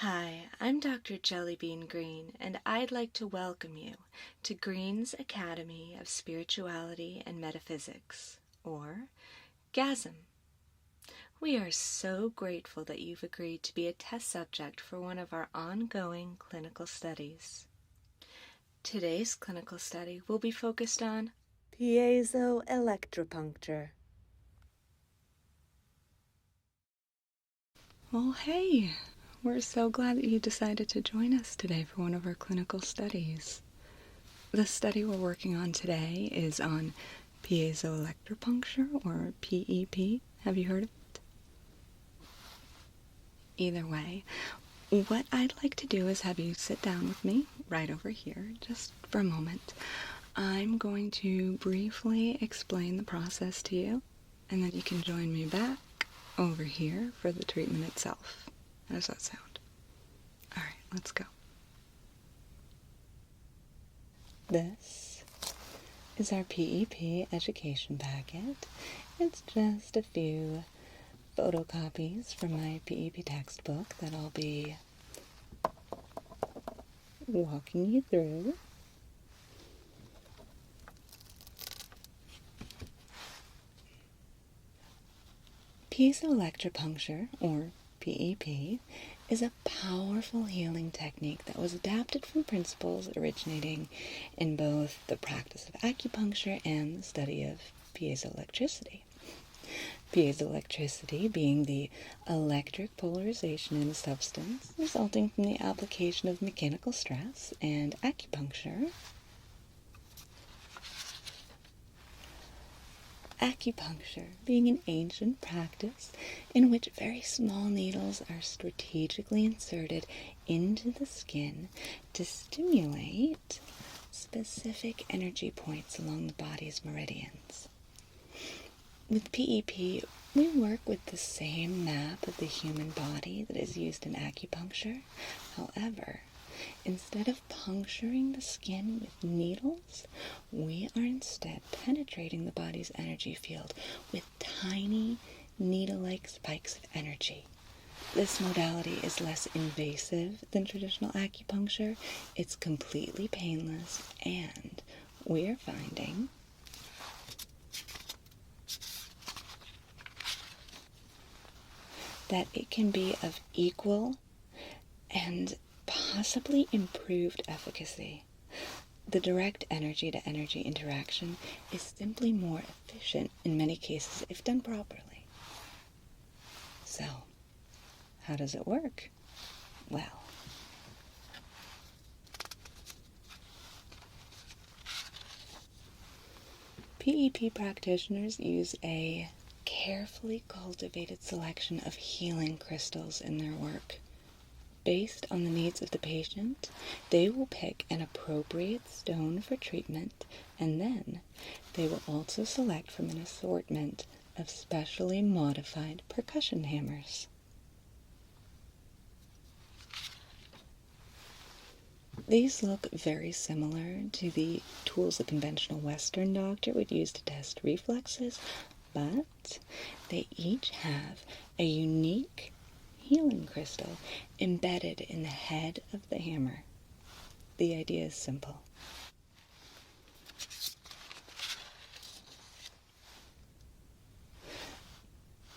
Hi, I'm Dr. Jellybean Green, and I'd like to welcome you to Green's Academy of Spirituality and Metaphysics, or GASM. We are so grateful that you've agreed to be a test subject for one of our ongoing clinical studies. Today's clinical study will be focused on piezoelectripuncture. Well, hey! We're so glad that you decided to join us today for one of our clinical studies. The study we're working on today is on piezoelectripuncture, or PEP. Have you heard of it? Either way, what I'd like to do is have you sit down with me right over here just for a moment. I'm going to briefly explain the process to you, and then you can join me back over here for the treatment itself. How does that sound? Alright, let's go. This is our PEP education packet. It's just a few photocopies from my PEP textbook that I'll be walking you through. Piezoelectripuncture, or PEP, is a powerful healing technique that was adapted from principles originating in both the practice of acupuncture and the study of piezoelectricity. Piezoelectricity being the electric polarization in a substance resulting from the application of mechanical stress, and acupuncture being an ancient practice in which very small needles are strategically inserted into the skin to stimulate specific energy points along the body's meridians. With PEP, we work with the same map of the human body that is used in acupuncture. However, instead of puncturing the skin with needles, we are instead penetrating the body's energy field with tiny needle-like spikes of energy. This modality is less invasive than traditional acupuncture. It's completely painless, and we are finding that it can be of equal and possibly improved efficacy. The direct energy-to-energy interaction is simply more efficient in many cases if done properly. So, how does it work? Well, PEP practitioners use a carefully cultivated selection of healing crystals in their work. Based on the needs of the patient, they will pick an appropriate stone for treatment, and then they will also select from an assortment of specially modified percussion hammers. These look very similar to the tools a conventional Western doctor would use to test reflexes, but they each have a unique healing crystal embedded in the head of the hammer. The idea is simple.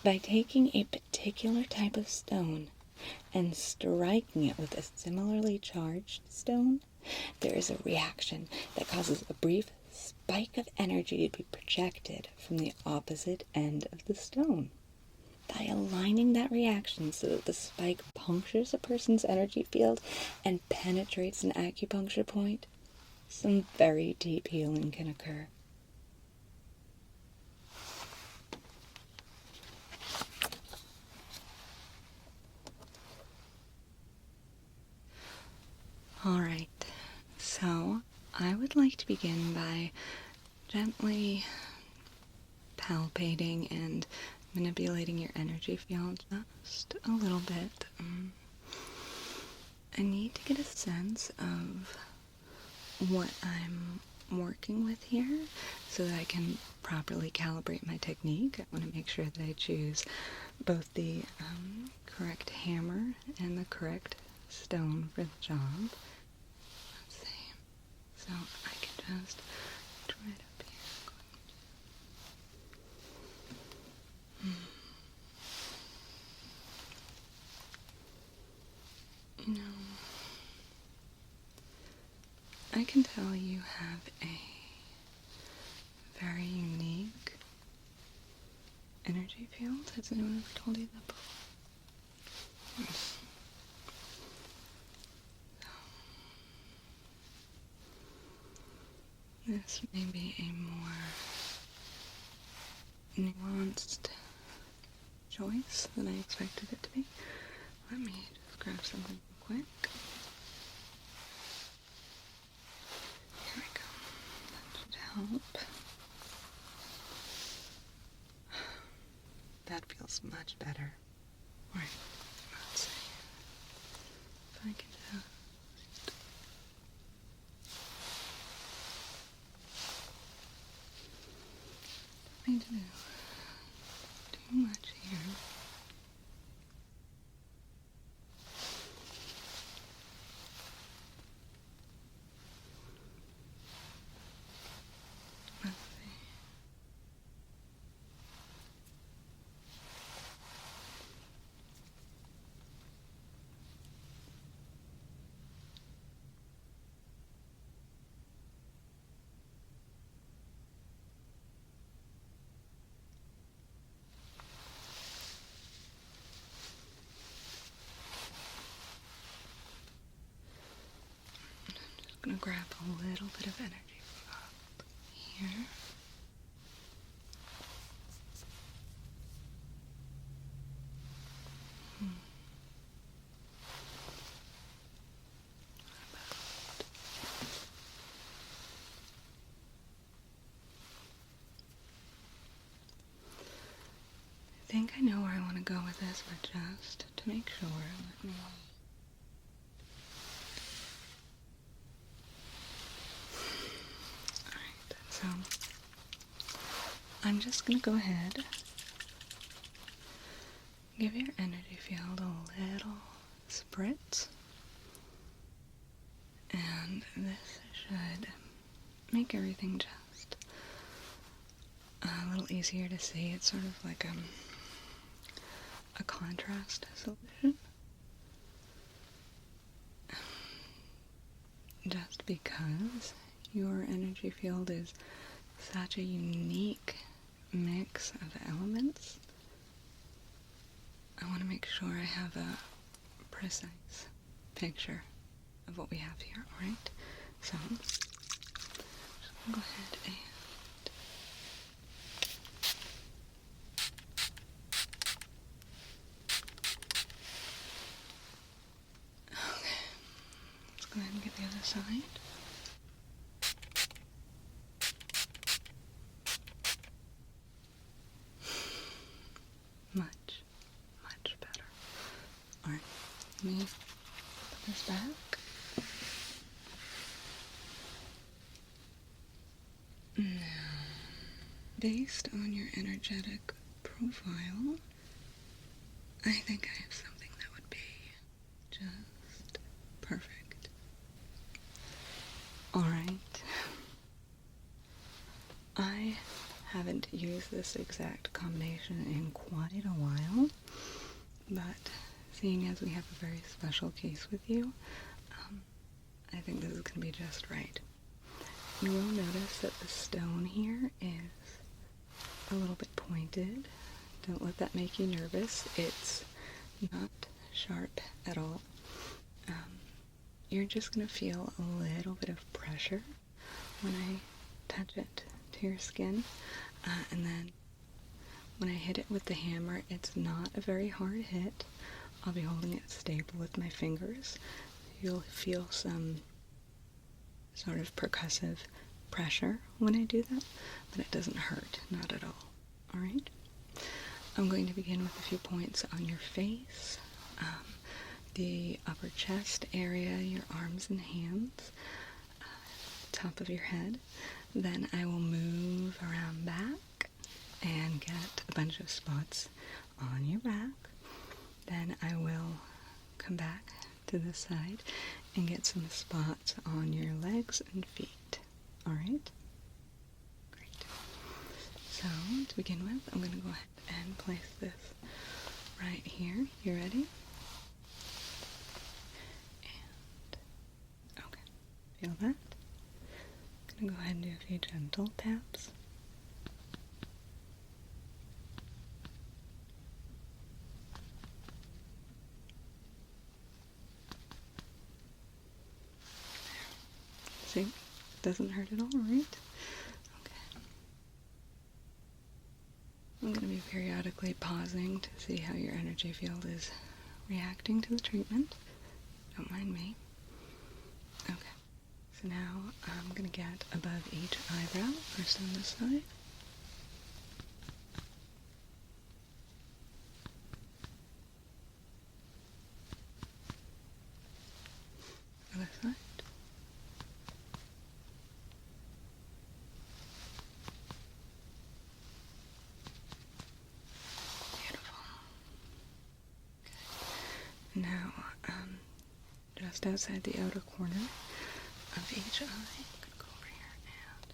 By taking a particular type of stone and striking it with a similarly charged stone, there is a reaction that causes a brief spike of energy to be projected from the opposite end of the stone. By aligning that reaction so that the spike punctures a person's energy field and penetrates an acupuncture point, some very deep healing can occur. Alright, so I would like to begin by gently palpating and manipulating your energy field just a little bit. I need to get a sense of what I'm working with here so that I can properly calibrate my technique. I want to make sure that I choose both the correct hammer and the correct stone for the job. Let's see. So I can just try it up here. You know, I can tell you have a very unique energy field. Has anyone ever told you that before? This may be a more nuanced choice than I expected it to be. Let me just grab something real quick. Here we go. That should help. That feels much better. Alright, let's see if I can just... I need to do too much here. Let's see. I'm going to grab a little bit of energy from up here. I think I know where I want to go with this, but just to make sure, let me... Alright, so I'm just going to go ahead, give your energy field a little spritz, and this should make everything just a little easier to see. It's sort of like a contrast solution. Just because your energy field is such a unique mix of elements, I want to make sure I have a precise picture of what we have here, alright? So, I'm just going to go ahead and... go ahead and get the other side. Much, much better. Alright, let me put this back. Now, based on your energetic profile, I think I have something that would be just perfect. Alright, I haven't used this exact combination in quite a while, but seeing as we have a very special case with you, I think this is going to be just right. You will notice that the stone here is a little bit pointed. Don't let that make you nervous. It's not sharp at all. You're just going to feel a little bit of pressure when I touch it to your skin, and then when I hit it with the hammer, it's not a very hard hit. I'll be holding it stable with my fingers. You'll feel some sort of percussive pressure when I do that, but it doesn't hurt, not at all. Alright? I'm going to begin with a few points on your face, the upper chest area, your arms and hands, top of your head. Then I will move around back and get a bunch of spots on your back. Then I will come back to this side and get some spots on your legs and feet. Alright? Great. So, to begin with, I'm going to go ahead and place this right here. You ready? And, okay. Feel that? I'm going to go ahead and do a few gentle taps. See, doesn't hurt at all, right? Okay. I'm going to be periodically pausing to see how your energy field is reacting to the treatment. Don't mind me. Okay. So now I'm going to get above each eyebrow, first on this side. Other side. Now, just outside the outer corner of each eye, I'm going to go over here and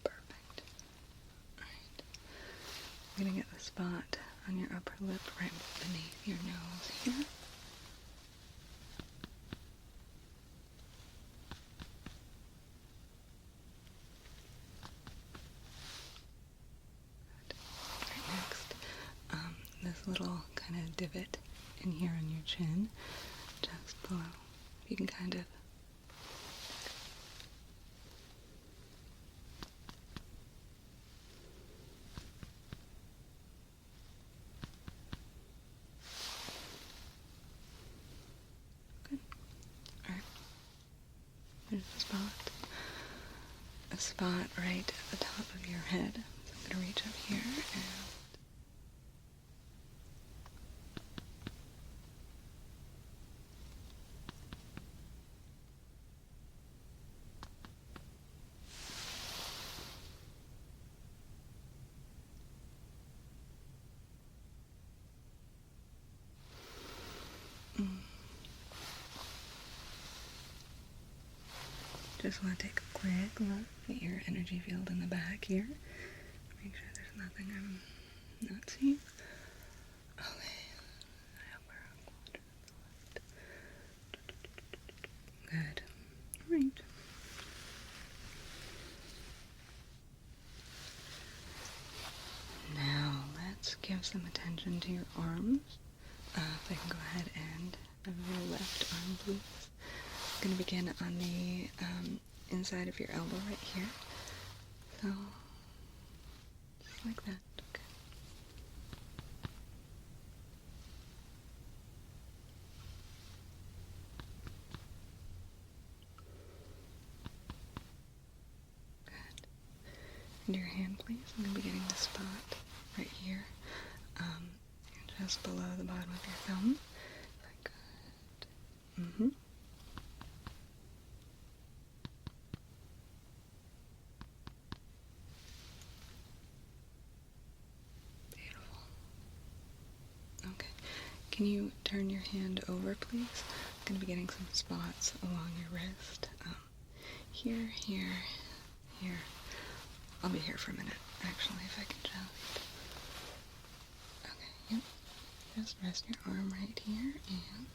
perfect. Alright. I'm going to get the spot on your upper lip right beneath your nose here. Good. Right next, this little kind of divot in here on your chin, just below. You can kind of there's a spot right at the top of your head. So I'm going to reach up here and just want to take a quick look at your energy field in the back here. Make sure there's nothing I'm not seeing. Okay. Good. Alright. Now let's give some attention to your arms. If I can go ahead and have your left arm, please. I'm going to begin on the inside of your elbow right here. So, just like that. Okay. Good. And your hand, please. I'm going to be getting the spot right here, just below the bottom of your thumb. Good. Mm-hmm. Can you turn your hand over, please? I'm going to be getting some spots along your wrist. Here, here, here. I'll be here for a minute, actually, if I can just... Okay, yep. Just rest your arm right here, and...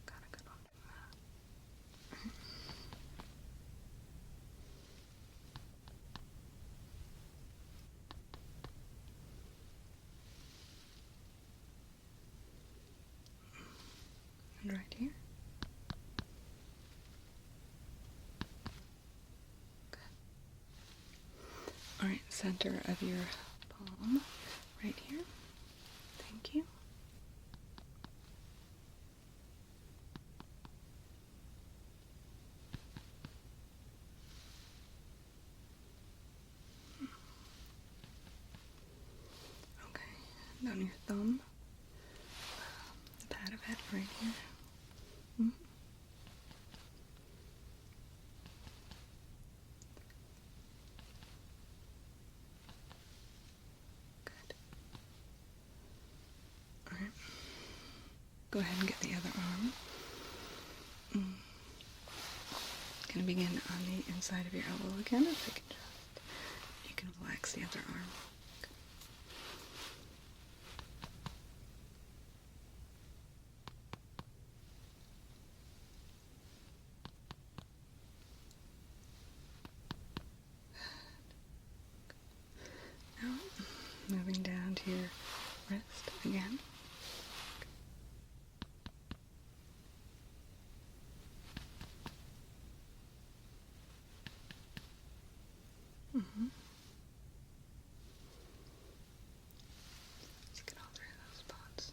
Got a good one for that. And right here. Good. Alright, center of your palm, right here. Thank you. and on your thumb, the pad of it right here. Mm-hmm. Good. Alright. Go ahead and get the other arm. Gonna begin on the inside of your elbow again. If I can just, you can relax the other arm. Now, moving down to your wrist again. Let's get all three of those spots.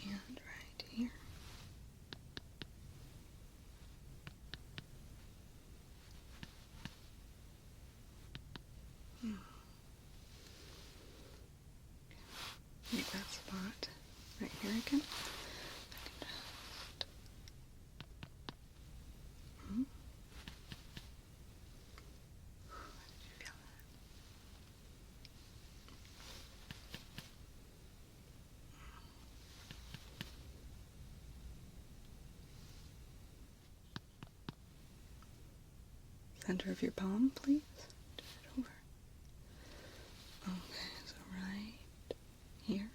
And right here. Make that spot right here again. Center of your palm, please. Turn it over. Okay, so right here.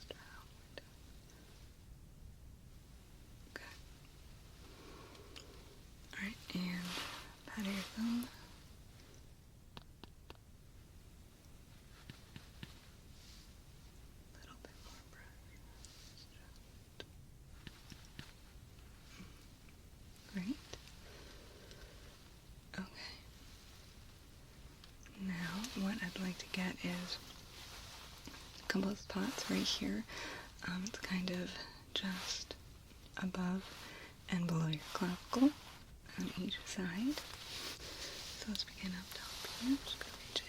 Start outward. Okay. Alright, and pat of your thumb. Great. Okay. Now, what I'd like to get is a couple of spots right here. It's kind of just above and below your clavicle on each side. So let's begin up top here. Just gonna reach in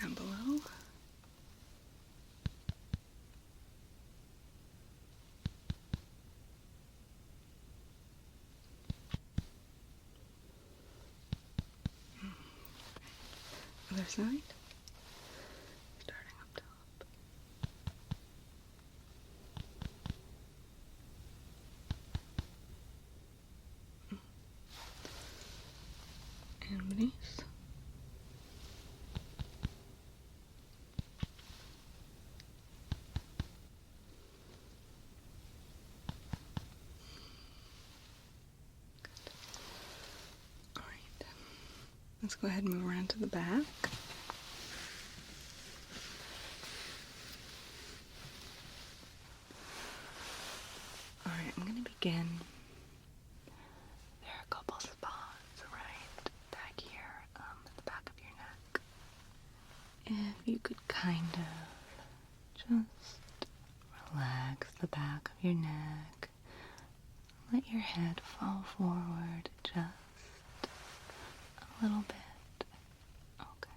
and down below. Other side. Starting up top. And beneath. Let's go ahead and move around to the back. Alright, I'm going to begin. There are a couple spots right back here at the back of your neck. If you could kind of just relax the back of your neck. Let your head fall forward just a little bit. Okay.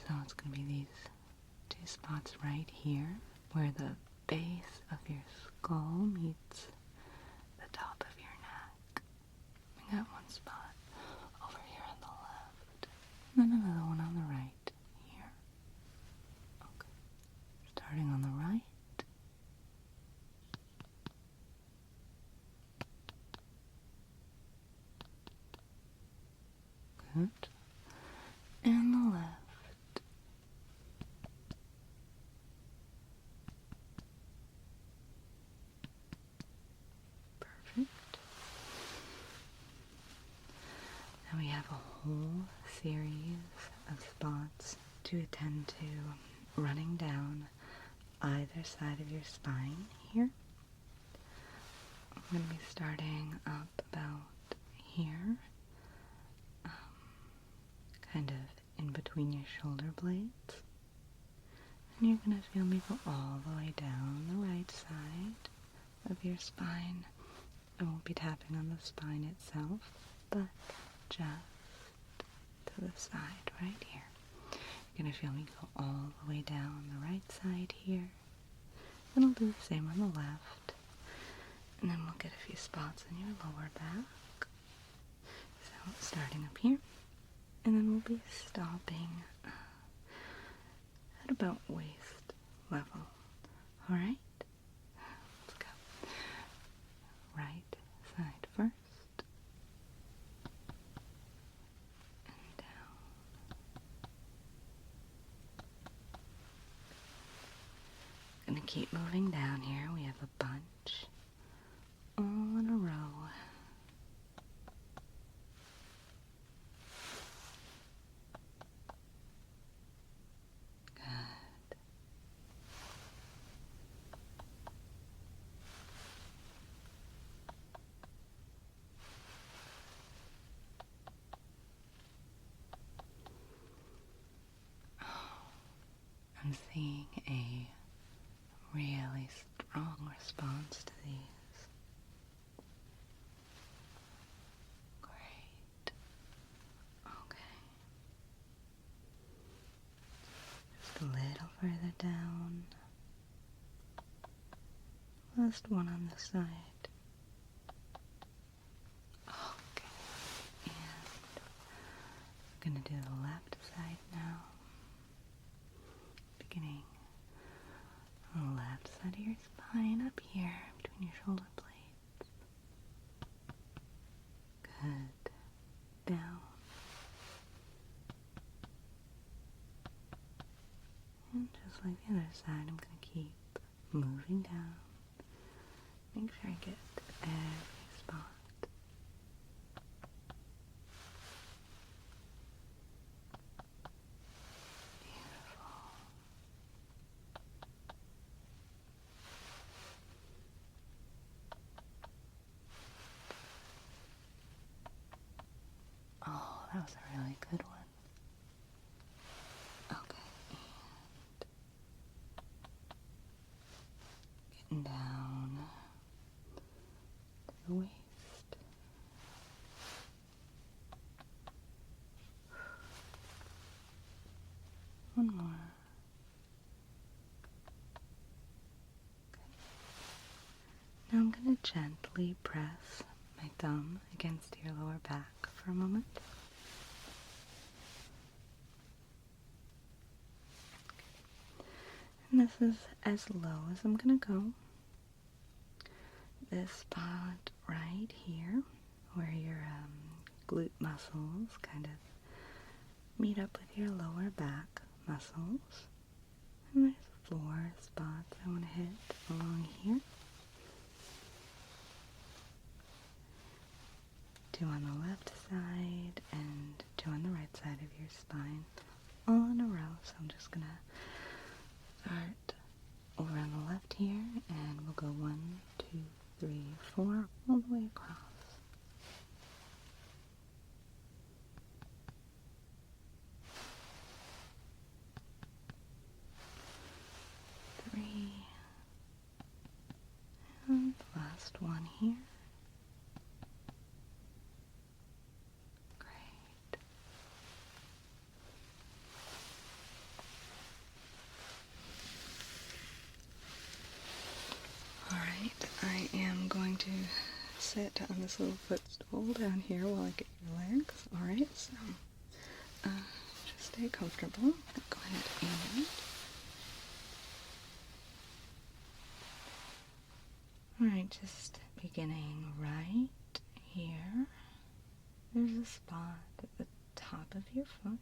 So it's going to be these two spots right here where the base of your skull meets the top of your neck. We got one spot over here on the left, and then another one on the right here. Okay. Starting on the right. Good. And the left. Perfect. Now we have a whole series of spots to attend to running down either side of your spine here. I'm going to be starting up about here, kind of in between your shoulder blades. And you're going to feel me go all the way down the right side of your spine. I won't be tapping on the spine itself, but just to the side right here. You're going to feel me go all the way down the right side here. And I'll do the same on the left. And then we'll get a few spots in your lower back. So starting up here. And then we'll be stopping at about waist level. Alright? Let's go. Right side first. And down. Gonna keep moving down here. We have a bunch all in a row. Good. I'm seeing a really strong response to these. Great. Okay. Just a little further down. Last one on the side. Okay. And I'm gonna do the left side now. Beginning on the left side of your spine, up here between your shoulder blades. Good. Down. And just like the other side, I'm going to keep moving down. Make sure I get every spot. Beautiful. Oh, that was a really good one. Okay, and getting down to the waist. One more. Okay. Now I'm going to gently press my thumb against your lower back for a moment. And this is as low as I'm going to go. This spot right here, where your glute muscles kind of meet up with your lower back muscles. And there's 4 spots I want to hit along here. 2 on the left side and 2 on the right side of your spine, all in a row. So I'm just going to start over on the left here, and we'll go 1, 2, 3, 4, all the way across. 3, and the last one here. Great. Alright, I am going to sit on this little footstool down here while I get your legs. Alright, so just stay comfortable. Go ahead and alright, just beginning right here. There's a spot at the top of your foot.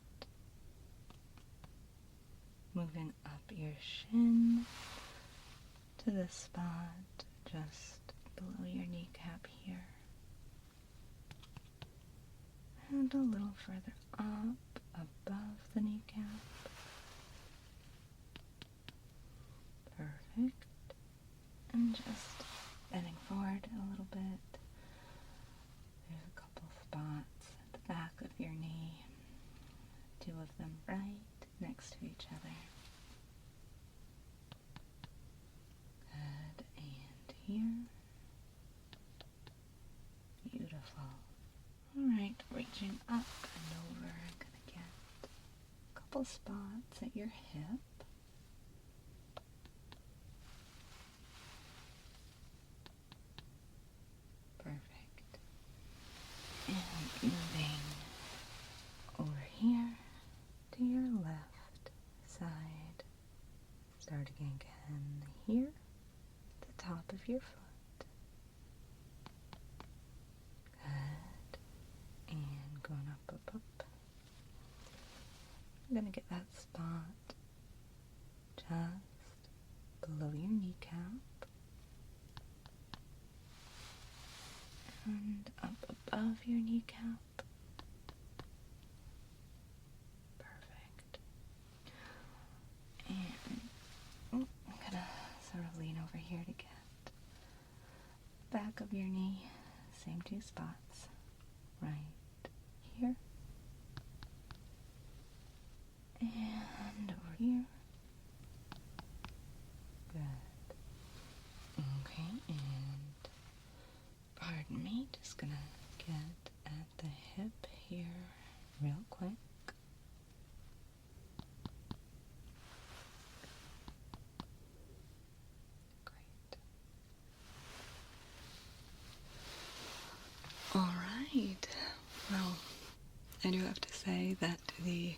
Moving up your shin to the spot just below your kneecap here. And a little further up, above the kneecap. Perfect. And just bending forward a little bit. There's a couple spots at the back of your knee. 2 of them right next to each other. Good. And here. Beautiful. Alright, reaching up and over. I'm going to get a couple spots at your hip. Perfect. And moving over here to your left side. Starting again here at the top of your foot. Good. And going up, up, up. I'm going to get that spot just below your kneecap. And up above your kneecap. Perfect. And I'm gonna sort of lean over here to get back of your knee. Same 2 spots. Right here. And over here. Good. Okay, and pardon me, just gonna get at the hip here real quick. Great. All right. Well, I do have to say that the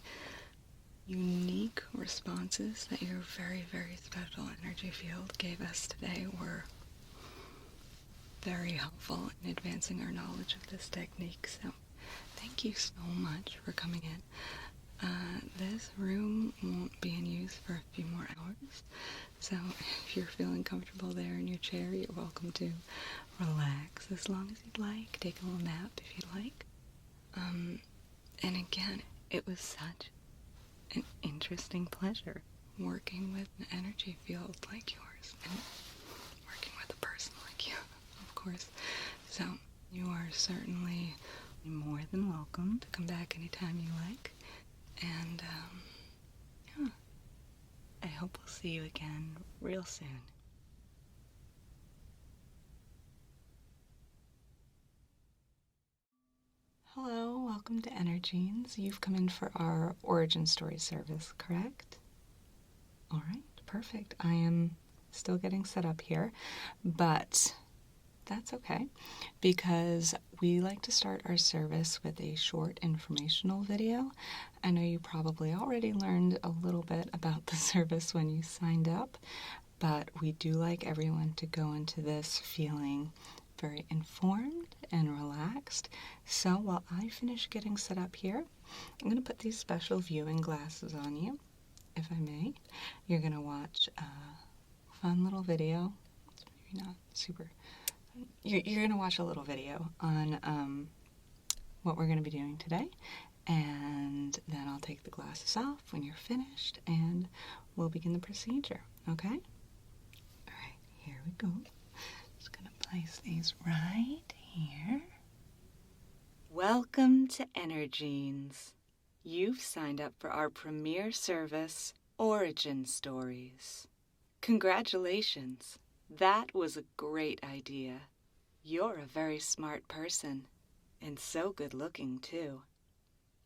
unique responses that your very, very special energy field gave us today were very helpful in advancing our knowledge of this technique. So thank you so much for coming in. This room won't be in use for a few more hours. So if you're feeling comfortable there in your chair, you're welcome to relax as long as you'd like. Take a little nap if you'd like. And again, it was such an interesting pleasure working with an energy field like yours and working with a person like you, of course. So you are certainly more than welcome to come back anytime you like. And yeah, I hope we'll see you again real soon. Hello, welcome to Energenes. You've come in for our origin story service, correct? All right, perfect. I am still getting set up here, but that's okay, because we like to start our service with a short informational video. I know you probably already learned a little bit about the service when you signed up, but we do like everyone to go into this feeling very informed and relaxed. So while I finish getting set up here, I'm going to put these special viewing glasses on you, if I may. You're going to watch a fun little video. It's maybe not super. You're going to watch a little video on what we're going to be doing today, and then I'll take the glasses off when you're finished, and we'll begin the procedure, okay? All right, here we go. Just going to place these right here. Welcome to Energenes. You've signed up for our premier service, Origin Stories. Congratulations. That was a great idea. You're a very smart person, and so good looking too.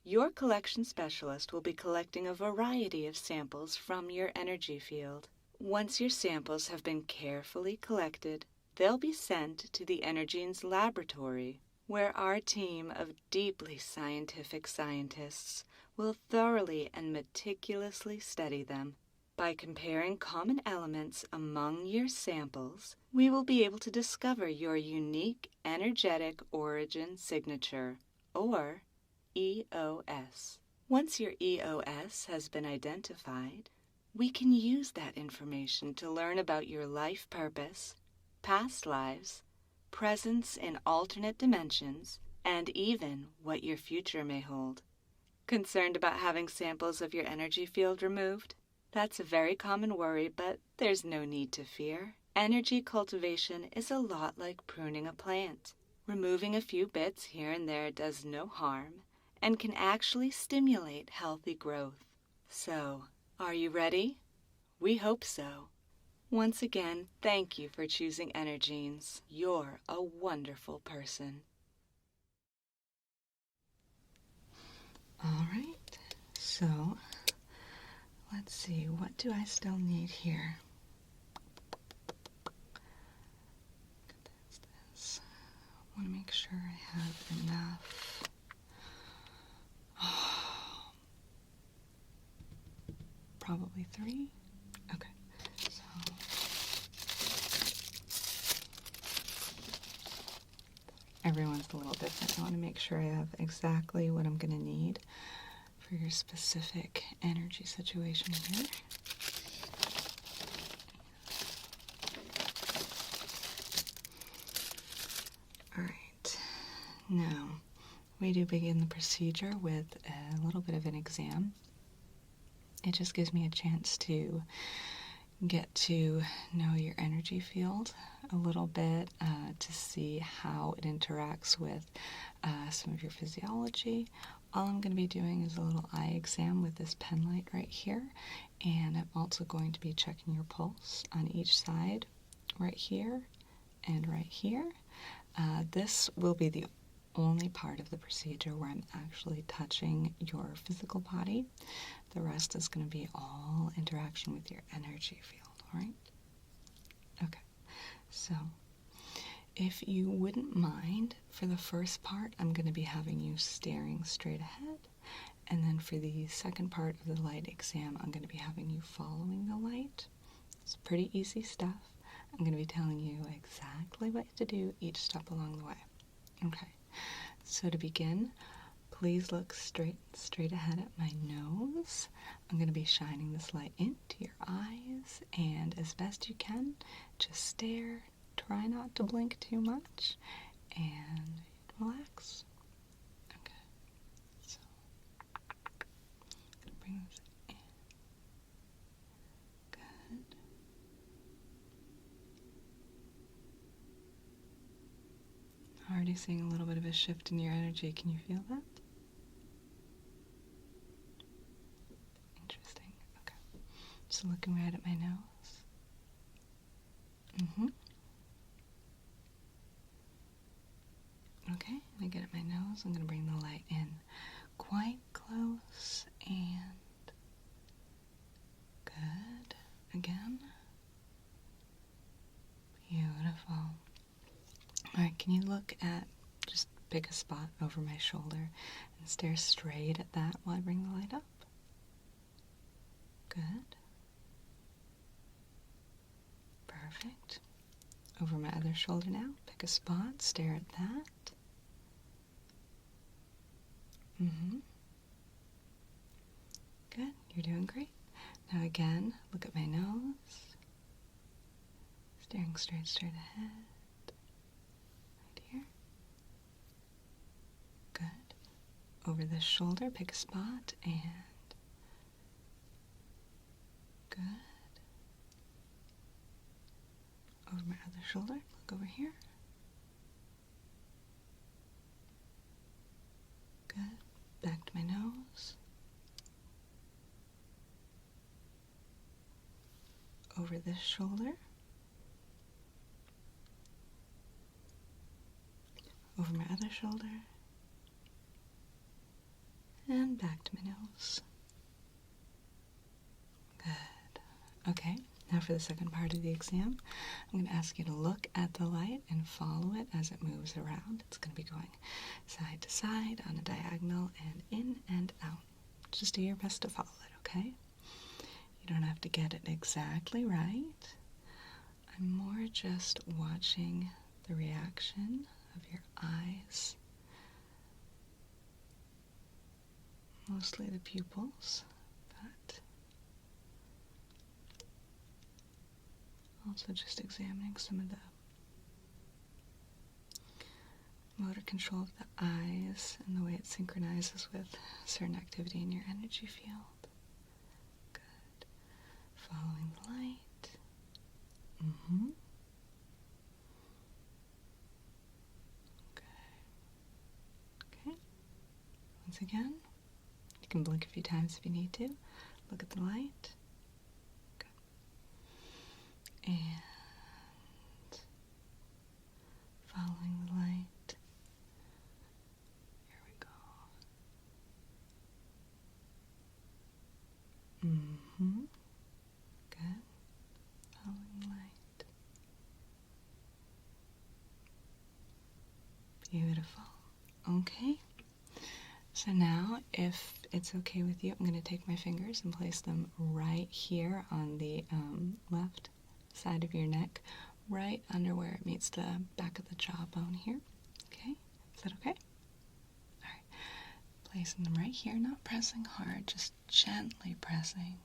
Your collection specialist will be collecting a variety of samples from your energy field. Once your samples have been carefully collected, they'll be sent to the Energenes laboratory, where our team of deeply scientific scientists will thoroughly and meticulously study them. By comparing common elements among your samples, we will be able to discover your unique energetic origin signature, or EOS. Once your EOS has been identified, we can use that information to learn about your life purpose, past lives, presence in alternate dimensions, and even what your future may hold. Concerned about having samples of your energy field removed? That's a very common worry, but there's no need to fear. Energy cultivation is a lot like pruning a plant. Removing a few bits here and there does no harm and can actually stimulate healthy growth. So, are you ready? We hope so. Once again, thank you for choosing Energenes. You're a wonderful person. All right, so let's see, what do I still need here? This. I want to make sure I have enough. Probably 3. Okay, so everyone's a little different. I want to make sure I have exactly what I'm going to need for your specific energy situation here. All right, now we do begin the procedure with a little bit of an exam. It just gives me a chance to get to know your energy field a little bit, to see how it interacts with some of your physiology. All I'm going to be doing is a little eye exam with this pen light right here, and I'm also going to be checking your pulse on each side, right here and right here. This will be the only part of the procedure where I'm actually touching your physical body. The rest is going to be all interaction with your energy field, all right? Okay, so if you wouldn't mind, for the first part, I'm going to be having you staring straight ahead, and then for the second part of the light exam, I'm going to be having you following the light. It's pretty easy stuff. I'm going to be telling you exactly what to do each step along the way. Okay, so to begin, please look straight ahead at my nose. I'm going to be shining this light into your eyes, and as best you can, just stare. Try not to blink too much, and relax. Okay, so I'm going to bring this in. Good. Already seeing a little bit of a shift in your energy. Can you feel that? Interesting. Okay. Just looking right at my nose. Okay, and again at my nose, I'm going to bring the light in quite close and good. Again. Beautiful. Alright, can you look at, just pick a spot over my shoulder and stare straight at that while I bring the light up? Good. Perfect. Over my other shoulder now, pick a spot, stare at that. Good, you're doing great. Now again, look at my nose. Staring straight ahead. Right here. Good. Over the shoulder, pick a spot and good. Over my other shoulder, look over here. Good. Back to my nose. Over this shoulder. Over my other shoulder. And back to my nose. Good. Okay, now for the second part of the exam, I'm going to ask you to look at the light and follow it as it moves around. It's going to be going side to side on a diagonal and in and out. Just do your best to follow it, okay? You don't have to get it exactly right. I'm more just watching the reaction of your eyes, mostly the pupils, but also just examining some of the motor control of the eyes and the way it synchronizes with certain activity in your energy field. Good. Following the light. Okay. Once again, you can blink a few times if you need to. Look at the light. Good. And following the light. Here we go. Good. Following the light. Beautiful. Okay. So now, if it's okay with you, I'm going to take my fingers and place them right here on the left side of your neck, right under where it meets the back of the jawbone here. Okay? Is that okay? All right. Placing them right here, not pressing hard, just gently pressing.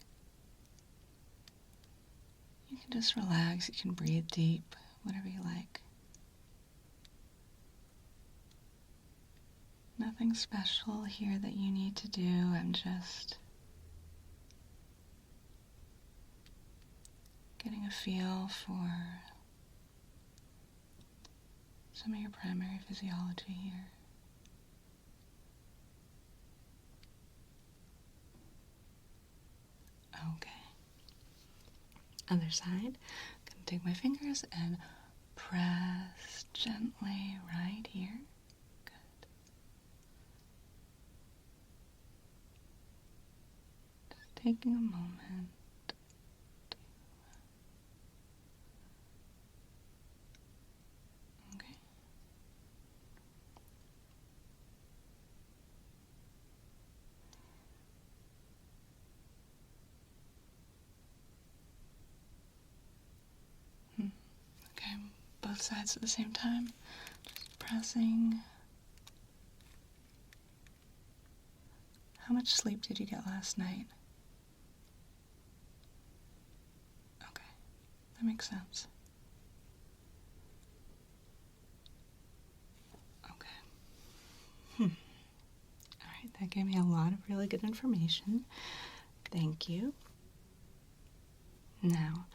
You can just relax, you can breathe deep, whatever you like. Nothing special here that you need to do. I'm just getting a feel for some of your primary physiology here. Okay. Other side. I'm going to take my fingers and press gently right here. Taking a moment to okay. Okay, both sides at the same time. Just pressing. How much sleep did you get last night? That makes sense. Okay. All right, that gave me a lot of really good information. Thank you. Now,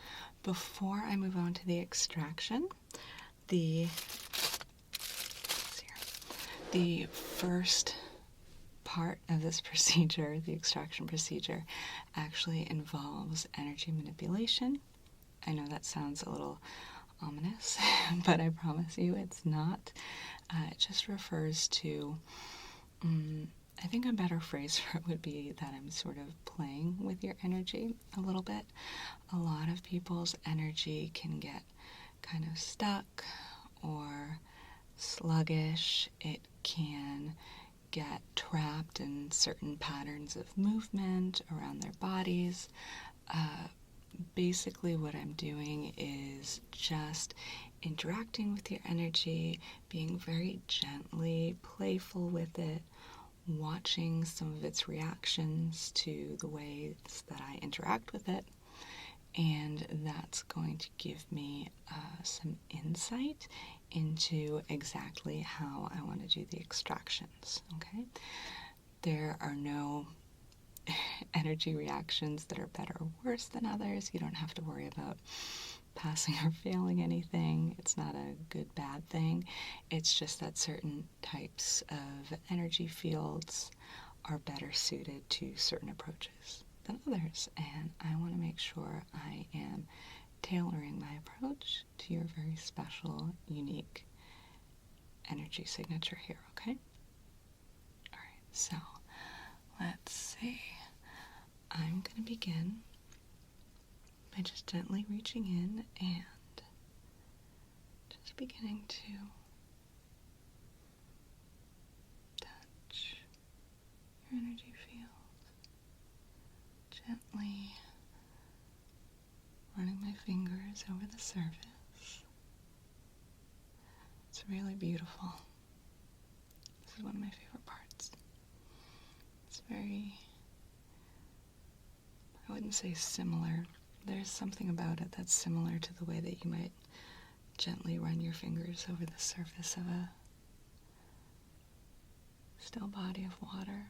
before I move on to the extraction, the first part of this procedure, the extraction procedure, actually involves energy manipulation. I know that sounds a little ominous, but I promise you it's not. It just refers to, I think a better phrase for it would be that I'm sort of playing with your energy a little bit. A lot of people's energy can get kind of stuck or sluggish. It can get trapped in certain patterns of movement around their bodies. Basically what I'm doing is just interacting with your energy, being very gently playful with it, watching some of its reactions to the ways that I interact with it, and that's going to give me some insight into exactly how I want to do the extractions, okay? There are no energy reactions that are better or worse than others. You don't have to worry about passing or failing anything. It's not a good, bad thing. It's just that certain types of energy fields are better suited to certain approaches than others. And I want to make sure I am tailoring my approach to your very special, unique energy signature here, okay? All right, so let's see. I'm going to begin by just gently reaching in and just beginning to touch your energy field. Gently running my fingers over the surface. It's really beautiful. This is one of my favorite parts. It's very, I wouldn't say similar. There's something about it that's similar to the way that you might gently run your fingers over the surface of a still body of water.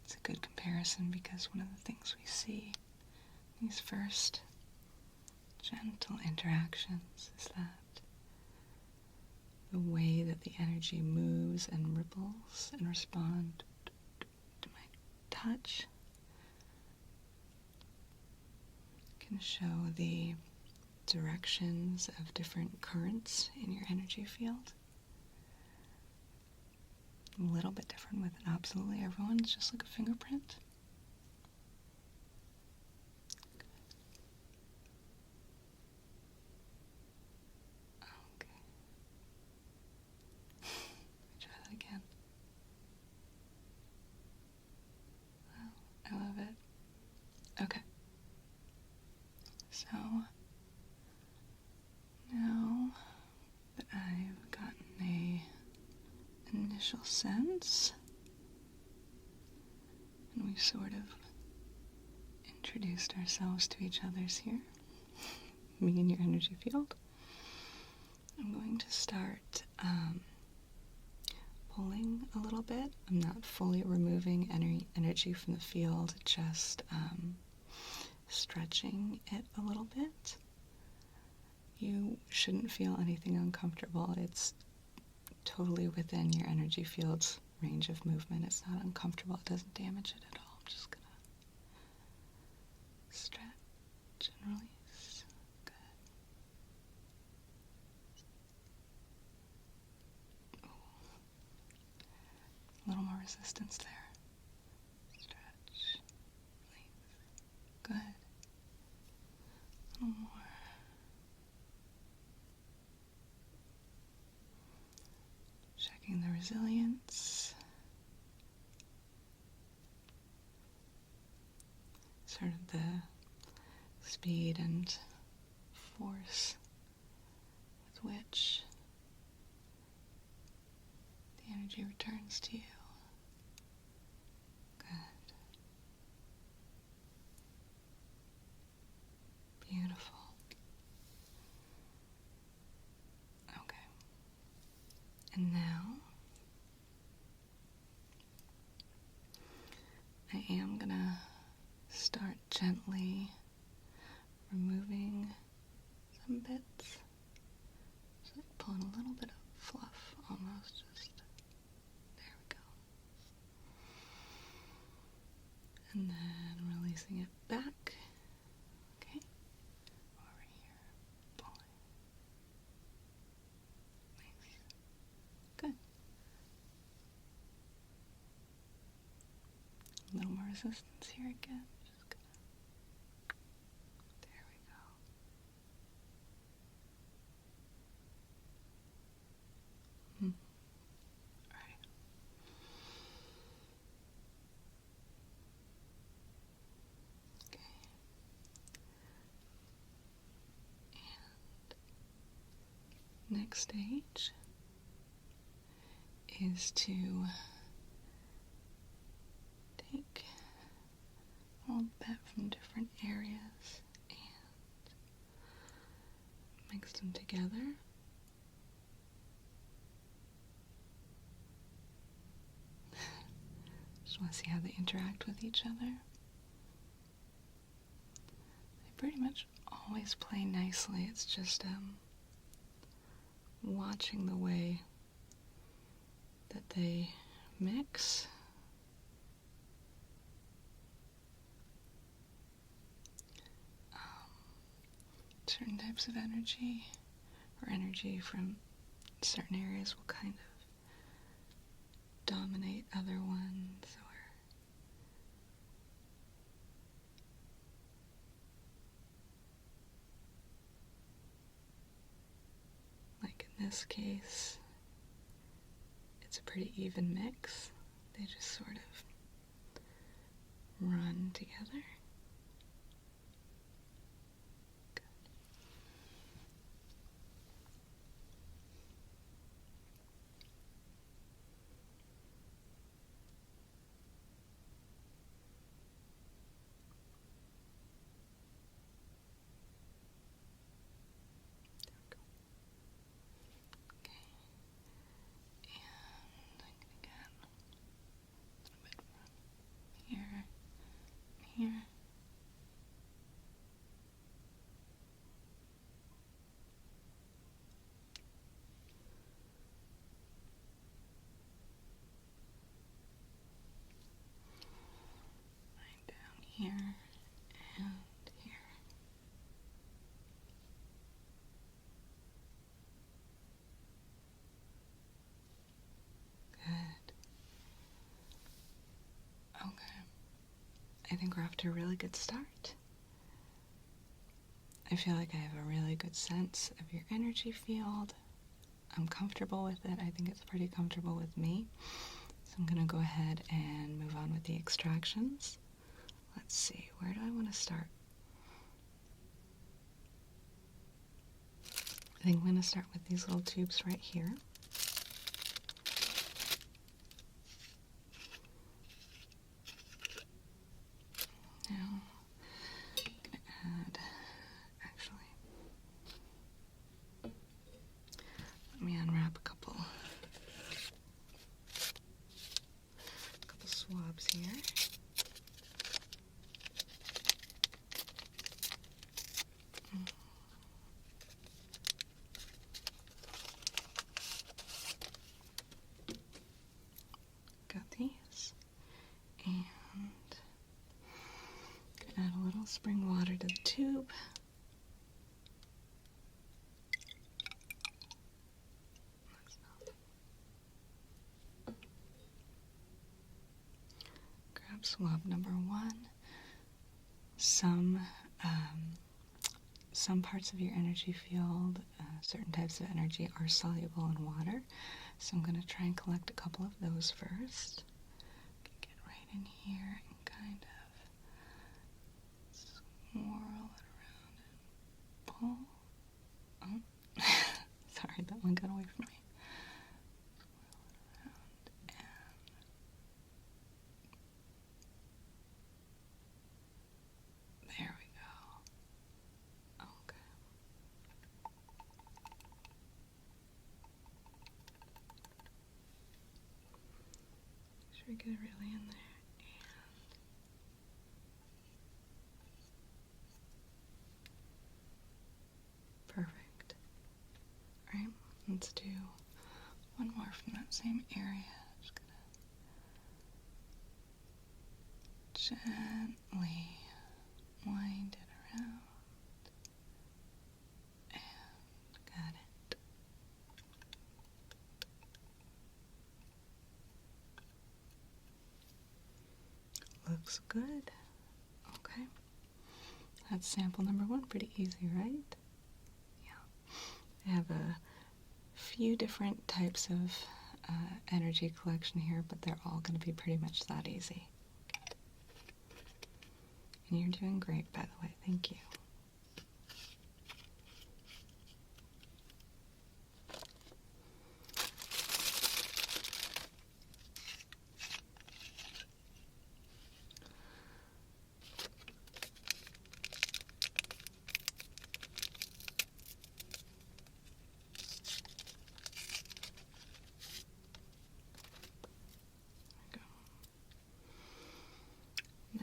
It's a good comparison because one of the things we see in these first gentle interactions is that the way that the energy moves and ripples in response to my touch can show the directions of different currents in your energy field. A little bit different with absolutely everyone. It's just like a fingerprint. Okay. Try that again. Wow, I love it. Okay. So, now that I've gotten a initial sense, and we've sort of introduced ourselves to each other's here, me and your energy field, I'm going to start pulling a little bit. I'm not fully removing any energy from the field, just stretching it a little bit. You shouldn't feel anything uncomfortable. It's totally within your energy field's range of movement. It's not uncomfortable. It doesn't damage it at all. I'm just gonna stretch and release. Good. Ooh. A little more resistance there. Stretch, release. Good. A little more. Checking the resilience. Sort of the speed and force with which the energy returns to you. Good. Beautiful. Okay. And now, I am gonna start gently removing some bits. Just like pulling a little bit of fluff almost, just there we go. And then releasing it back. Okay. Over here. Pulling. Nice. Good. A little more resistance here again. Just gonna. There we go. Alright. Okay. And next stage is to take a little bit from different areas and mix them together. Just want to see how they interact with each other. They pretty much always play nicely. It's just watching the way that they mix. Certain types of energy, or energy from certain areas, will kind of dominate other ones, or like in this case, it's a pretty even mix. They just sort of run together. think we're off to a really good start. I feel like I have a really good sense of your energy field. I'm comfortable with it. I think it's pretty comfortable with me. So I'm going to go ahead and move on with the extractions. Let's see, where do I want to start? I think I'm going to start with these little tubes right here. Now, I'm going to add, actually, let me unwrap a couple swabs here. Got these, and add a little spring water to the tube. Grab swab number 1. Some parts of your energy field, certain types of energy are soluble in water. So I'm going to try and collect a couple of those first. Get right in here and kind of swirl it around and pull. Oh, sorry, that one got away from me. Swirl it around and there we go. Okay. Make sure we get it really in there. Perfect. Alright, let's do one more from that same area. Just gonna gently wind it around. And got it. Looks good. Okay. That's sample number 1. Pretty easy, right? I have a few different types of energy collection here, but they're all going to be pretty much that easy. And you're doing great, by the way. Thank you.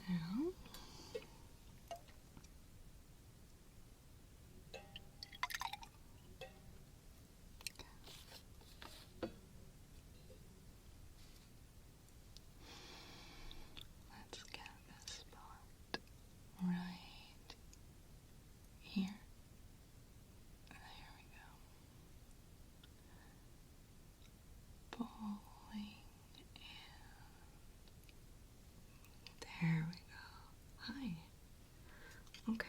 Now, let's get this spot right here. There we go. Pulling in. There we go. Hi. Okay.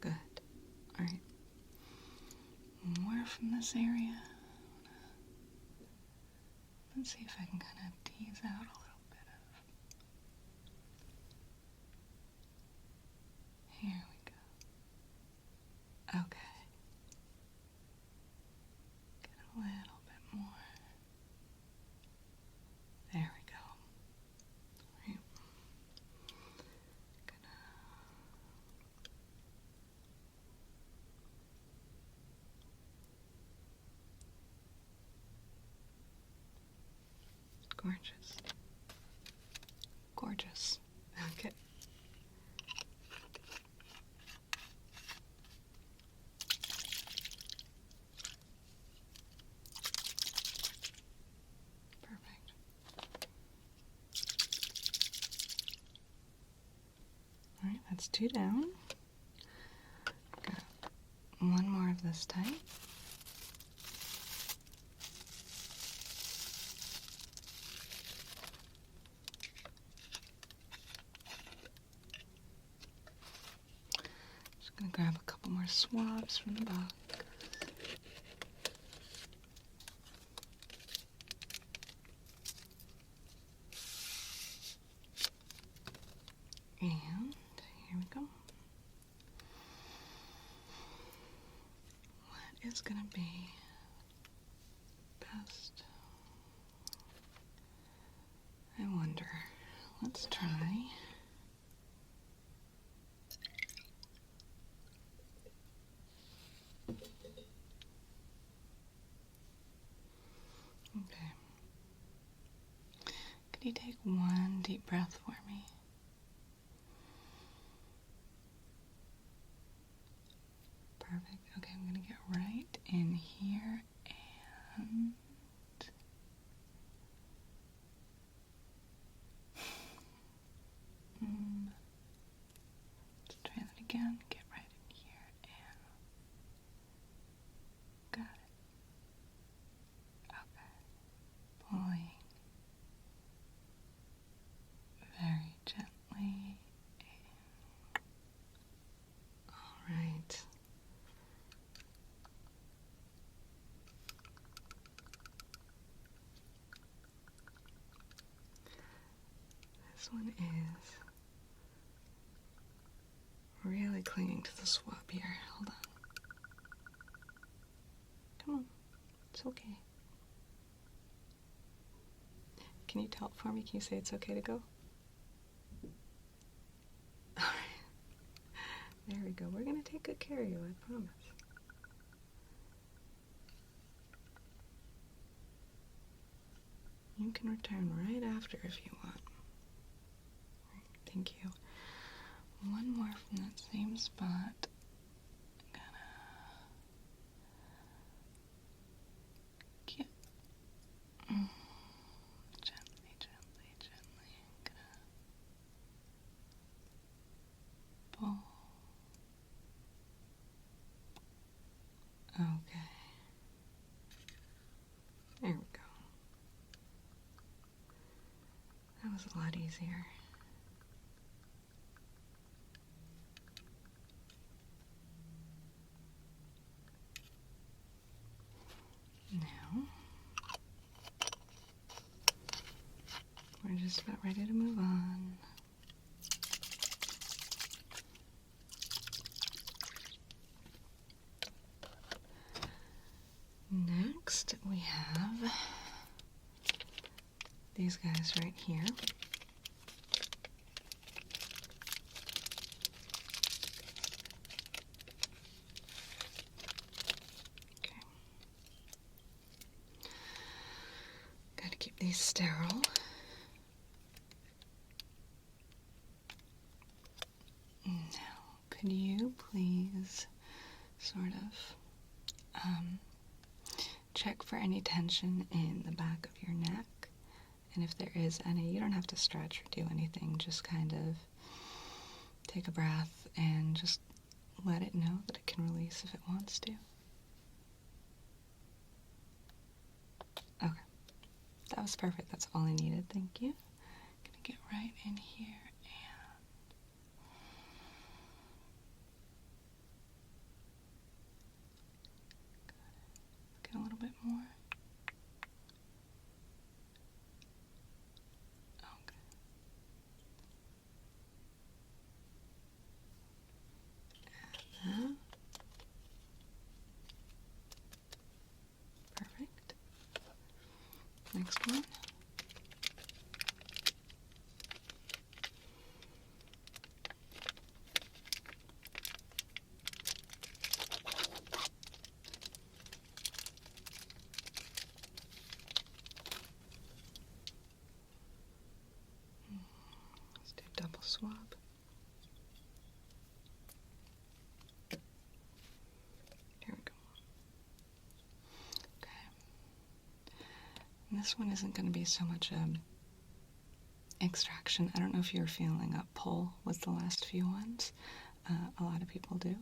Good. All right. More from this area. Let's see if I can kind of tease out a little bit of. Here we go. Okay. Get a little bit more. There we go. All right. Gorgeous. Gorgeous. Okay. Perfect. All right, that's 2 2 down. Got one more of this type. Just gonna grab a couple more swabs from the box. And here we go. What is gonna be best? I wonder. Let's try. Okay. Could you take one deep breath for me? Perfect. Okay, I'm gonna get right in here and let's try that again. Get right in here and got it. Okay. Pulling very gently. All right. This one is really clinging to the swab here. Hold on. Come on. It's okay. Can you tell it for me? Can you say it's okay to go? All right. There we go. We're going to take good care of you, I promise. You can return right after if you want. Thank you. One more from that same spot. I'm gonna get gently, gently, gently. I'm gonna pull. Okay. There we go. That was a lot easier. Now, we're just about ready to move on. Next, we have these guys right here. Okay. Got to keep these sterile. Now, could you please sort of check for any tension in the back of your neck? And if there is any, you don't have to stretch or do anything. Just kind of take a breath and just let it know that it can release if it wants to. Okay. That was perfect. That's all I needed. Thank you. Gonna get right in here and get a little bit more. Perfect. Next one. Let's do double swab. This one isn't going to be so much extraction. I don't know if you're feeling a pull with the last few ones. A lot of people do.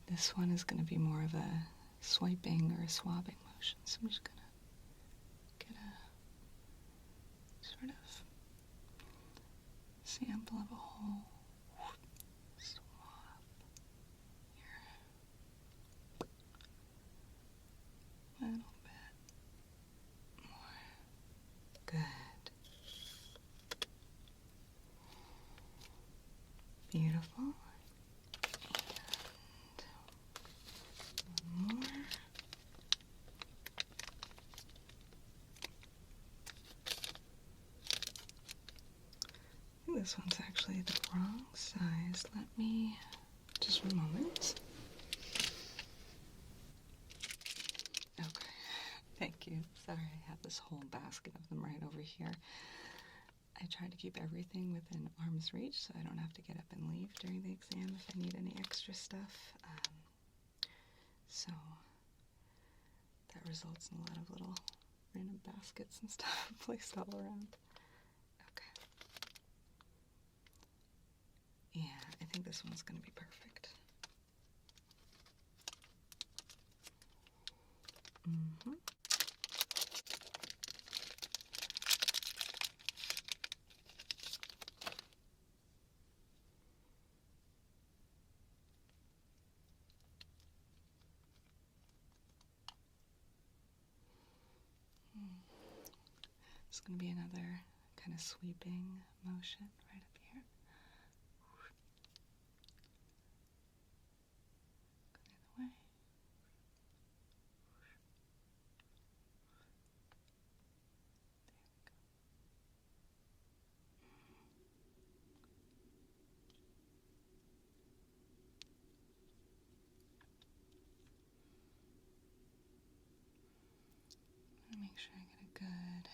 This one is going to be more of a swiping or a swabbing motion. So I'm just going to get a sort of sample of a whole swab here. A little bit more. Good. Beautiful. And one more. I think this one's actually the wrong size. Let me, just a moment. Okay, thank you. Sorry, I have this whole basket of them right over here. I try to keep everything within arm's reach so I don't have to get up and leave during the exam if I need any extra stuff. So that results in a lot of little random baskets and stuff placed all around. Okay. Yeah, I think this one's going to be perfect. Mm-hmm. It's going to be another kind of sweeping motion right up here. Go the other way. There we go. I'm going to make sure I get a good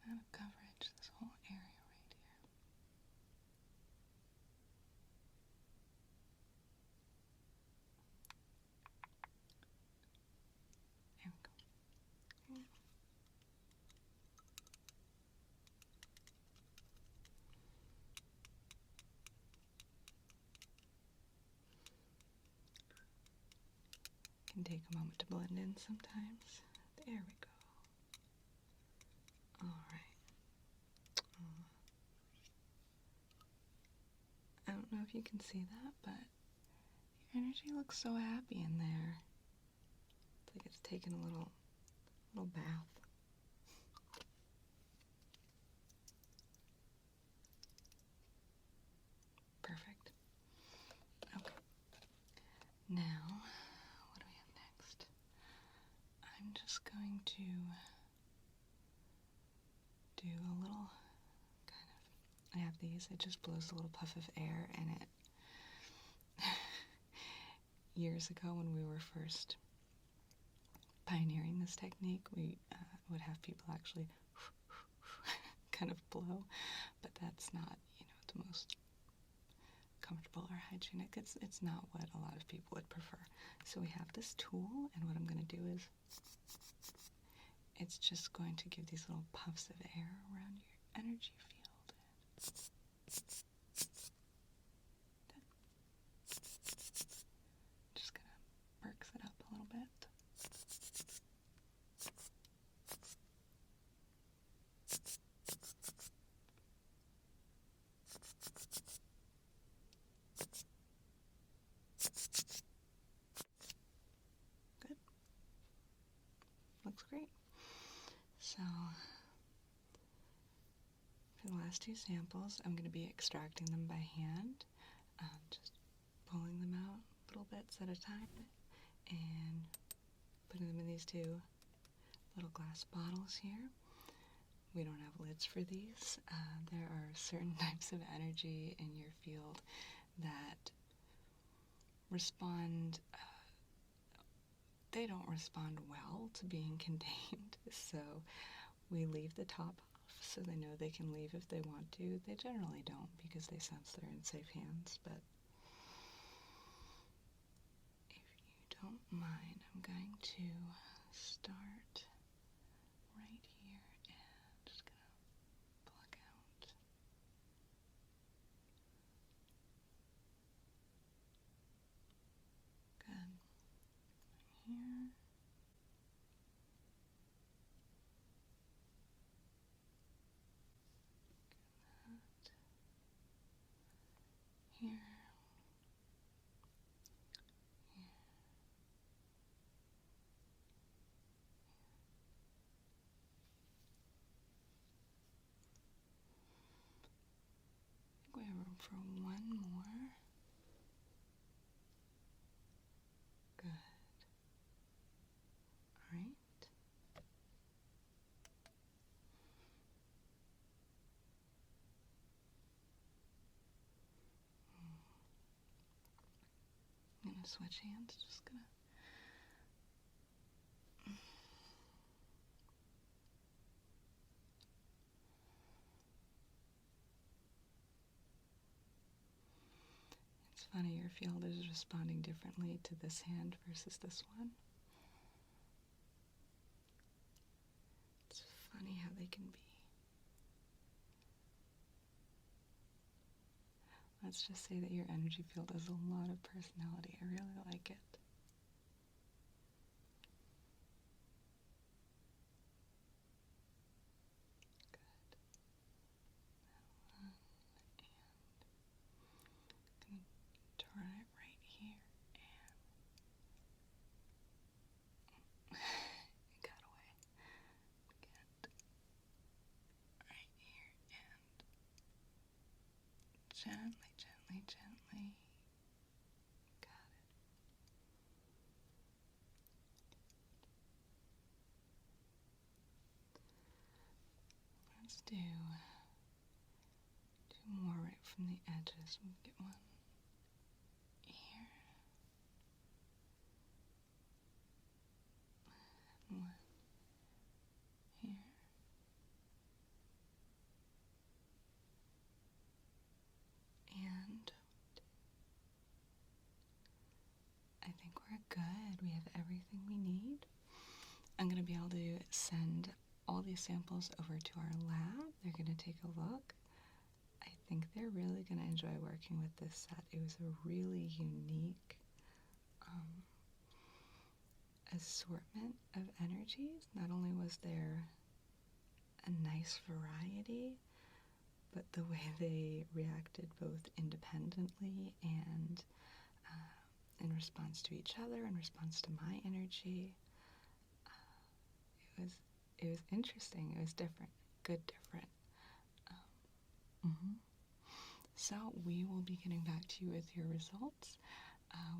amount of coverage, this whole area right here. There we go. Can take a moment to blend in sometimes. There we go. All right. I don't know if you can see that, but your energy looks so happy in there. It's like it's taken a little bath. Perfect. Okay. Now, what do we have next? I'm just going to do a little kind of, I have these, it just blows a little puff of air in it. Years ago when we were first pioneering this technique, we would have people actually kind of blow, but that's not, the most comfortable or hygienic. It's not what a lot of people would prefer. So we have this tool, and what I'm going to do is it's just going to give these little puffs of air around your energy field. Just going to perks it up a little bit. Good. Looks great. So, for the last two samples, I'm going to be extracting them by hand, just pulling them out little bits at a time, and putting them in these two little glass bottles here. We don't have lids for these. There are certain types of energy in your field that respond, they don't respond well to being contained, so we leave the top off so they know they can leave if they want to. They generally don't because they sense they're in safe hands, but if you don't mind, I'm going to start right here and just gonna here. We have room for one more. Good. All right. I'm gonna switch hands. Just gonna. It's funny, your field is responding differently to this hand versus this one. It's funny how they can be. Let's just say that your energy field has a lot of personality. I really like it. Good. And I'm going to turn it right here and it got away. Get right here and gently, gently, gently. Got it. Let's do two more right from the edges. We'll get one here. And one here. And I think we're good. We have everything we need. I'm going to be able to send all these samples over to our lab. They're going to take a look. I think they're really going to enjoy working with this set. It was a really unique assortment of energies. Not only was there a nice variety, but the way they reacted both independently and in response to each other, in response to my energy, it was interesting. It was different, good, different. So we will be getting back to you with your results.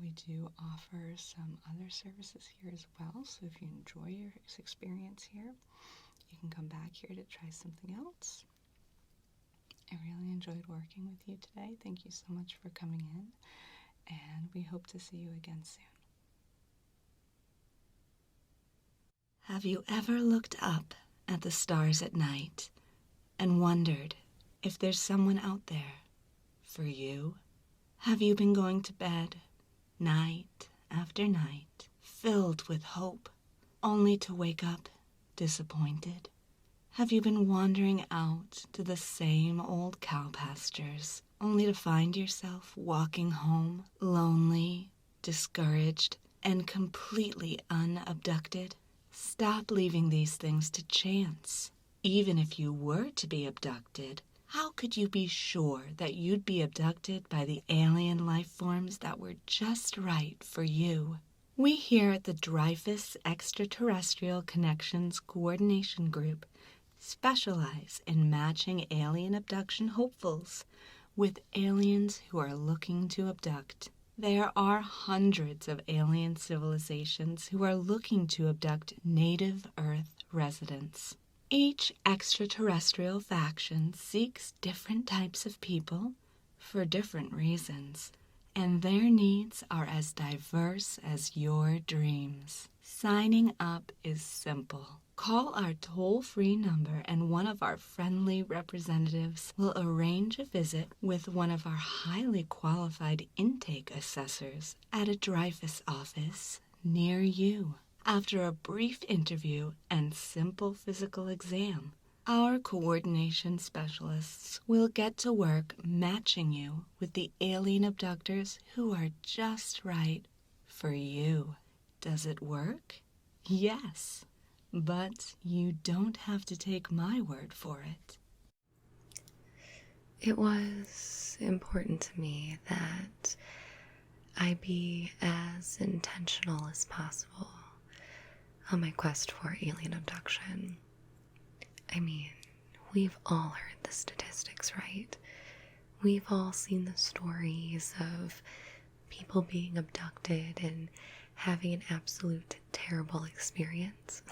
We do offer some other services here as well, so if you enjoy your experience here, you can come back here to try something else. I really enjoyed working with you today. Thank you so much for coming in, and we hope to see you again soon. Have you ever looked up at the stars at night and wondered if there's someone out there for you? Have you been going to bed night after night filled with hope, only to wake up disappointed? Have you been wandering out to the same old cow pastures, only to find yourself walking home lonely, discouraged, and completely unabducted? Stop leaving these things to chance. Even if you were to be abducted, how could you be sure that you'd be abducted by the alien life forms that were just right for you? We here at the Dreyfus Extraterrestrial Connections Coordination Group specialize in matching alien abduction hopefuls with aliens who are looking to abduct. There are hundreds of alien civilizations who are looking to abduct native Earth residents. Each extraterrestrial faction seeks different types of people for different reasons, and their needs are as diverse as your dreams. Signing up is simple. Call our toll-free number and one of our friendly representatives will arrange a visit with one of our highly qualified intake assessors at a Dreyfus office near you. After a brief interview and simple physical exam, our coordination specialists will get to work matching you with the alien abductors who are just right for you. Does it work? Yes. But you don't have to take my word for it. It was important to me that I be as intentional as possible on my quest for alien abduction. I mean, we've all heard the statistics, right? We've all seen the stories of people being abducted and having an absolute terrible experience.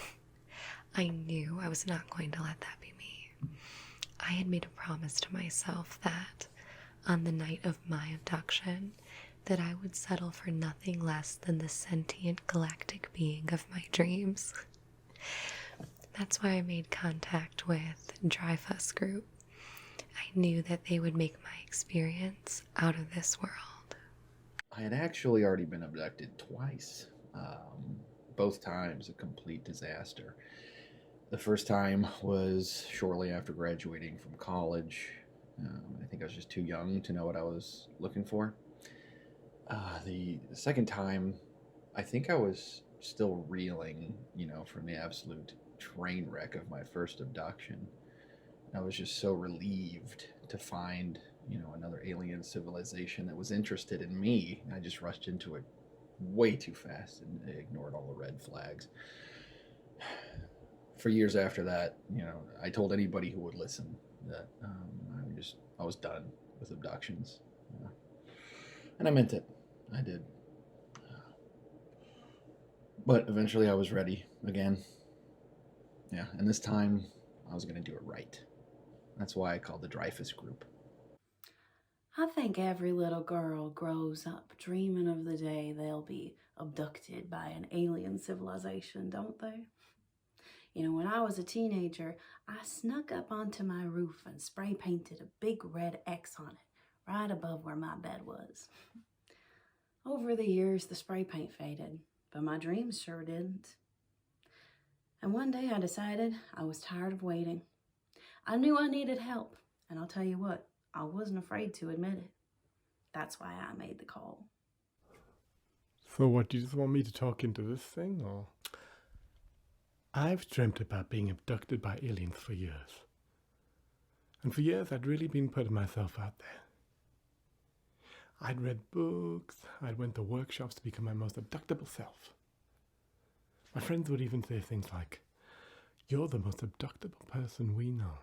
I knew I was not going to let that be me. I had made a promise to myself that on the night of my abduction, that I would settle for nothing less than the sentient galactic being of my dreams. That's why I made contact with Dreyfus Group. I knew that they would make my experience out of this world. I had actually already been abducted twice. Both times a complete disaster. The first time was shortly after graduating from college. I think I was just too young to know what I was looking for. The second time, I think I was still reeling, from the absolute train wreck of my first abduction. I was just so relieved to find, another alien civilization that was interested in me. I just rushed into it way too fast and ignored all the red flags. For years after that, I told anybody who would listen that I was done with abductions, and I meant it. I did. But eventually, I was ready again. Yeah, and this time I was going to do it right. That's why I called the Dreyfus Group. I think every little girl grows up dreaming of the day they'll be abducted by an alien civilization, don't they? When I was a teenager, I snuck up onto my roof and spray painted a big red X on it, right above where my bed was. Over the years, the spray paint faded, but my dreams sure didn't. And one day I decided I was tired of waiting. I knew I needed help, and I'll tell you what, I wasn't afraid to admit it. That's why I made the call. So what, do you just want me to talk into this thing, or? I've dreamt about being abducted by aliens for years. And for years I'd really been putting myself out there. I'd read books, I'd went to workshops to become my most abductable self. My friends would even say things like, "You're the most abductable person we know.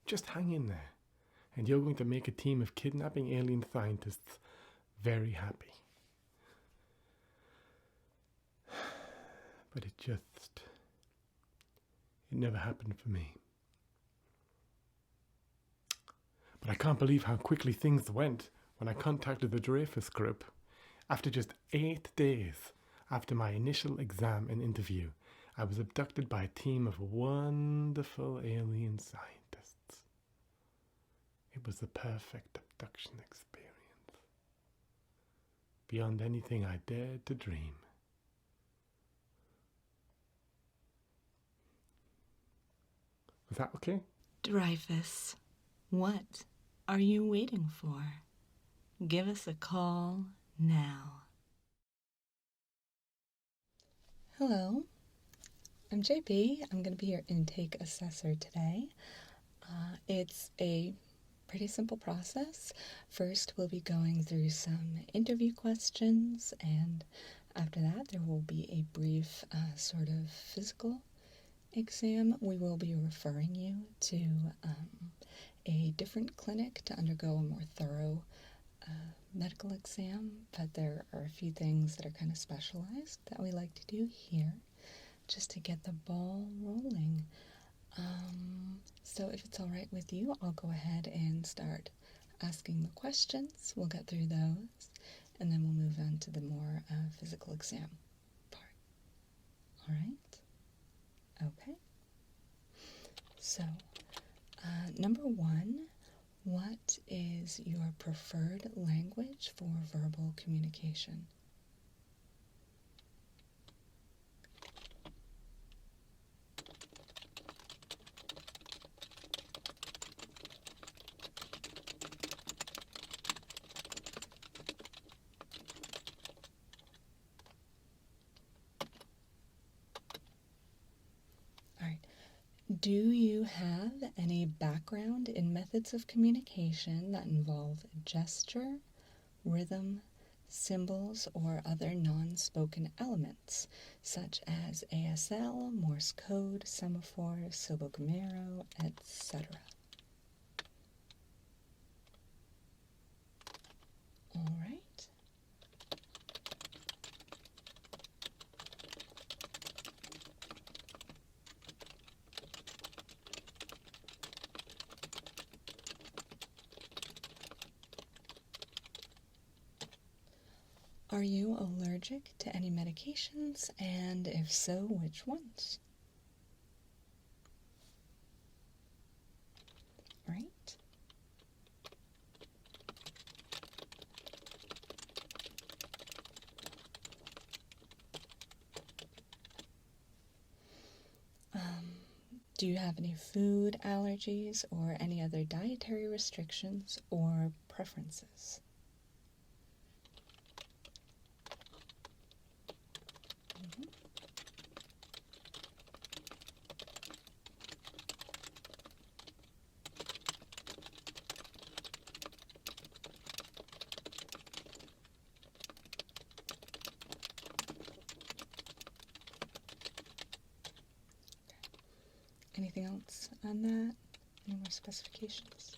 Just hang in there, and you're going to make a team of kidnapping alien scientists very happy." But it never happened for me. But I can't believe how quickly things went when I contacted the Dreyfus Group. After just 8 days after my initial exam and interview, I was abducted by a team of wonderful alien scientists. It was the perfect abduction experience, beyond anything I dared to dream. Was that okay? Dreyfus, what are you waiting for? Give us a call now. Hello, I'm JP. I'm going to be your intake assessor today. It's a pretty simple process. First, we'll be going through some interview questions, and after that, there will be a brief sort of physical exam. We will be referring you to a different clinic to undergo a more thorough medical exam, but there are a few things that are kind of specialized that we like to do here just to get the ball rolling. So if it's all right with you, I'll go ahead and start asking the questions. We'll get through those, and then we'll move on to the more physical exam part. All right? Okay. So, number one, what is your preferred language for verbal communication? Do you have any background in methods of communication that involve gesture, rhythm, symbols, or other non-spoken elements, such as ASL, Morse code, semaphore, silbocamero, etc.? All right. Are you allergic to any medications, and if so, which ones? Right. Do you have any food allergies or any other dietary restrictions or preferences? Anything else on that? Any more specifications?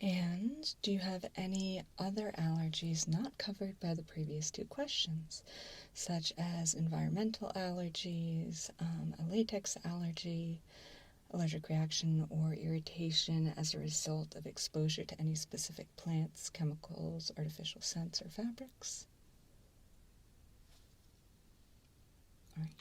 And do you have any other allergies not covered by the previous two questions, such as environmental allergies, a latex allergy, allergic reaction or irritation as a result of exposure to any specific plants, chemicals, artificial scents, or fabrics? All right.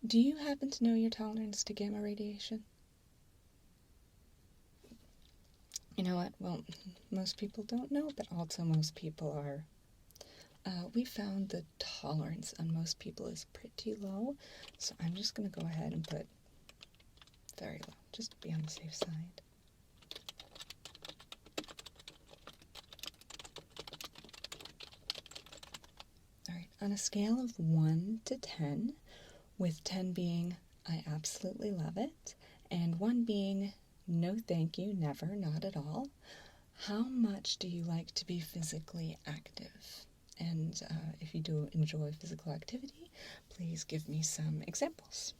Do you happen to know your tolerance to gamma radiation? You know what? Well, most people don't know, but also most people are. We found the tolerance on most people is pretty low, so I'm just going to go ahead and put very low, just to be on the safe side. All right, on a scale of 1 to 10, with 10 being I absolutely love it, and 1 being no thank you, never, not at all, how much do you like to be physically active? And if you do enjoy physical activity, please give me some examples.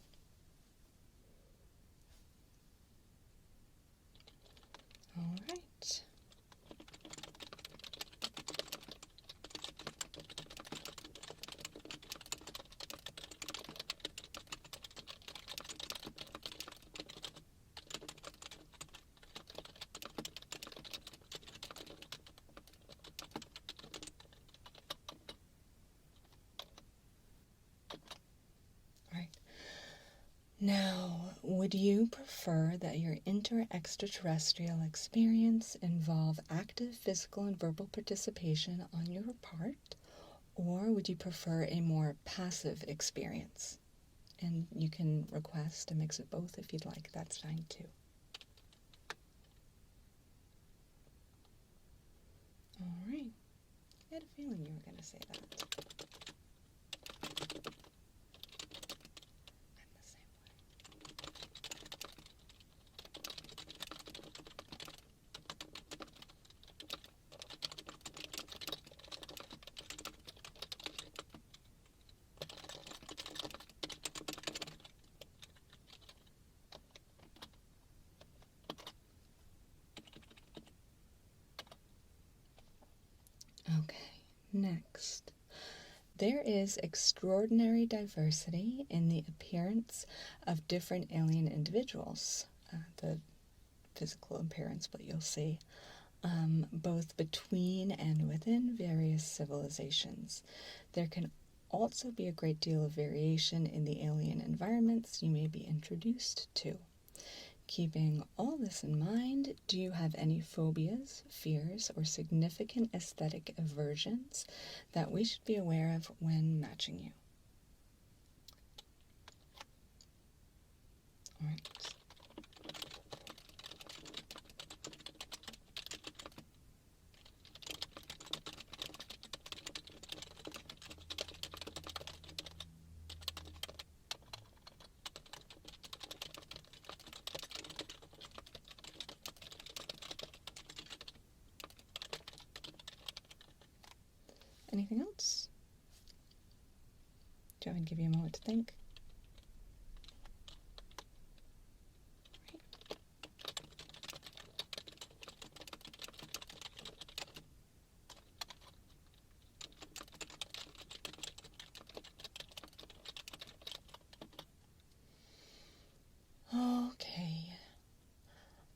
All right. Now, would you prefer that your inter-extraterrestrial experience involve active physical and verbal participation on your part, or would you prefer a more passive experience? And you can request a mix of both if you'd like, that's fine too. All right. I had a feeling you were going to say that. Okay, next. There is extraordinary diversity in the appearance of different alien individuals. The physical appearance, but you'll see, both between and within various civilizations. There can also be a great deal of variation in the alien environments you may be introduced to. Keeping all this in mind, do you have any phobias, fears, or significant aesthetic aversions that we should be aware of when matching you? All right. Anything else? Do you want me to give you a moment to think? Okay.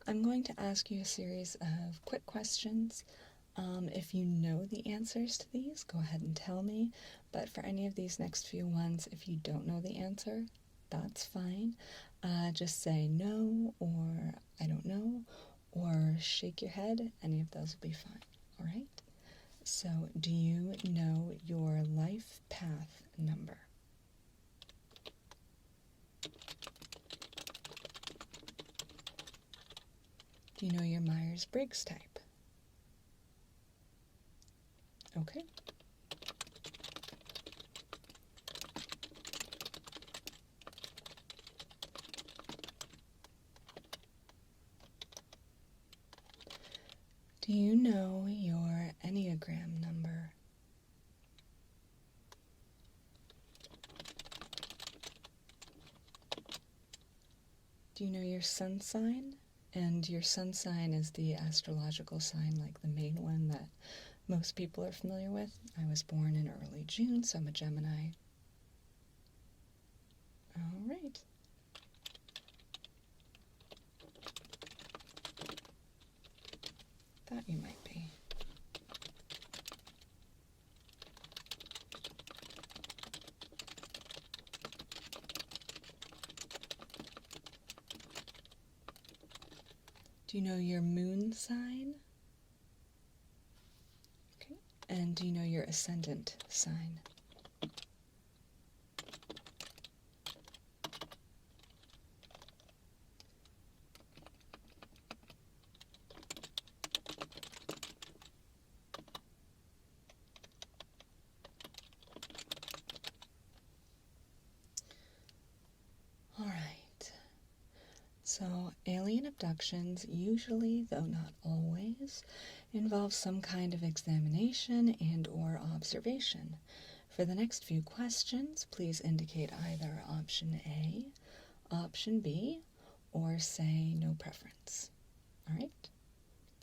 I'm going to ask you a series of quick questions. If you know the answers to these, go ahead and tell me. But for any of these next few ones, if you don't know the answer, that's fine. Just say no, or I don't know, or shake your head. Any of those will be fine. All right? So, do you know your life path number? Do you know your Myers-Briggs type? Okay. Do you know your Enneagram number? Do you know your sun sign? And your sun sign is the astrological sign, like the main one that most people are familiar with. I was born in early June, so I'm a Gemini. All right. Thought you might be. Do you know your moon sign? Okay. And do you know your ascendant sign? All right. So, alien abductions usually, though not always, involve some kind of examination and or observation. For the next few questions, please indicate either option A, option B, or say no preference. All right?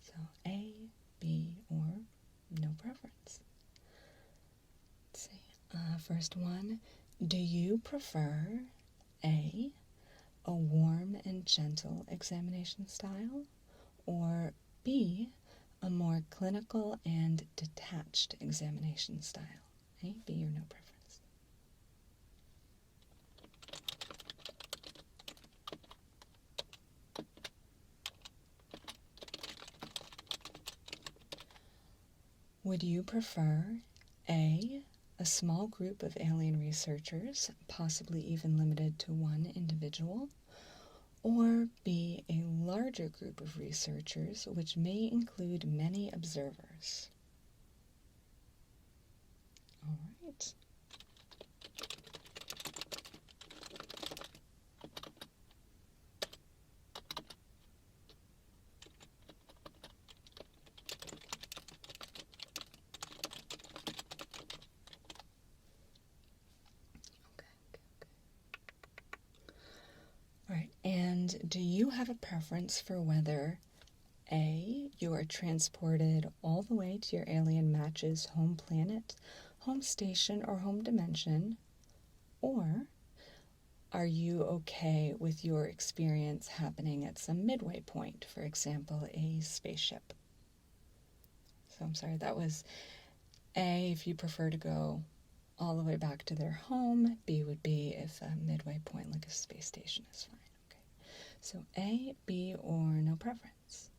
So, A, B, or no preference. Let's see. First one, do you prefer A, a warm and gentle examination style, or B, a more clinical and detached examination style? A, B, or no preference? Would you prefer A, a small group of alien researchers, possibly even limited to one individual, or B, a larger group of researchers, which may include many observers? All right. All right, and do you have a preference for whether A, you are transported all the way to your alien match's home planet, home station, or home dimension, or are you okay with your experience happening at some midway point, for example, a spaceship? So I'm sorry, that was A, if you prefer to go all the way back to their home. B would be if a midway point like a space station is fine. Okay. So A, B, or no preference?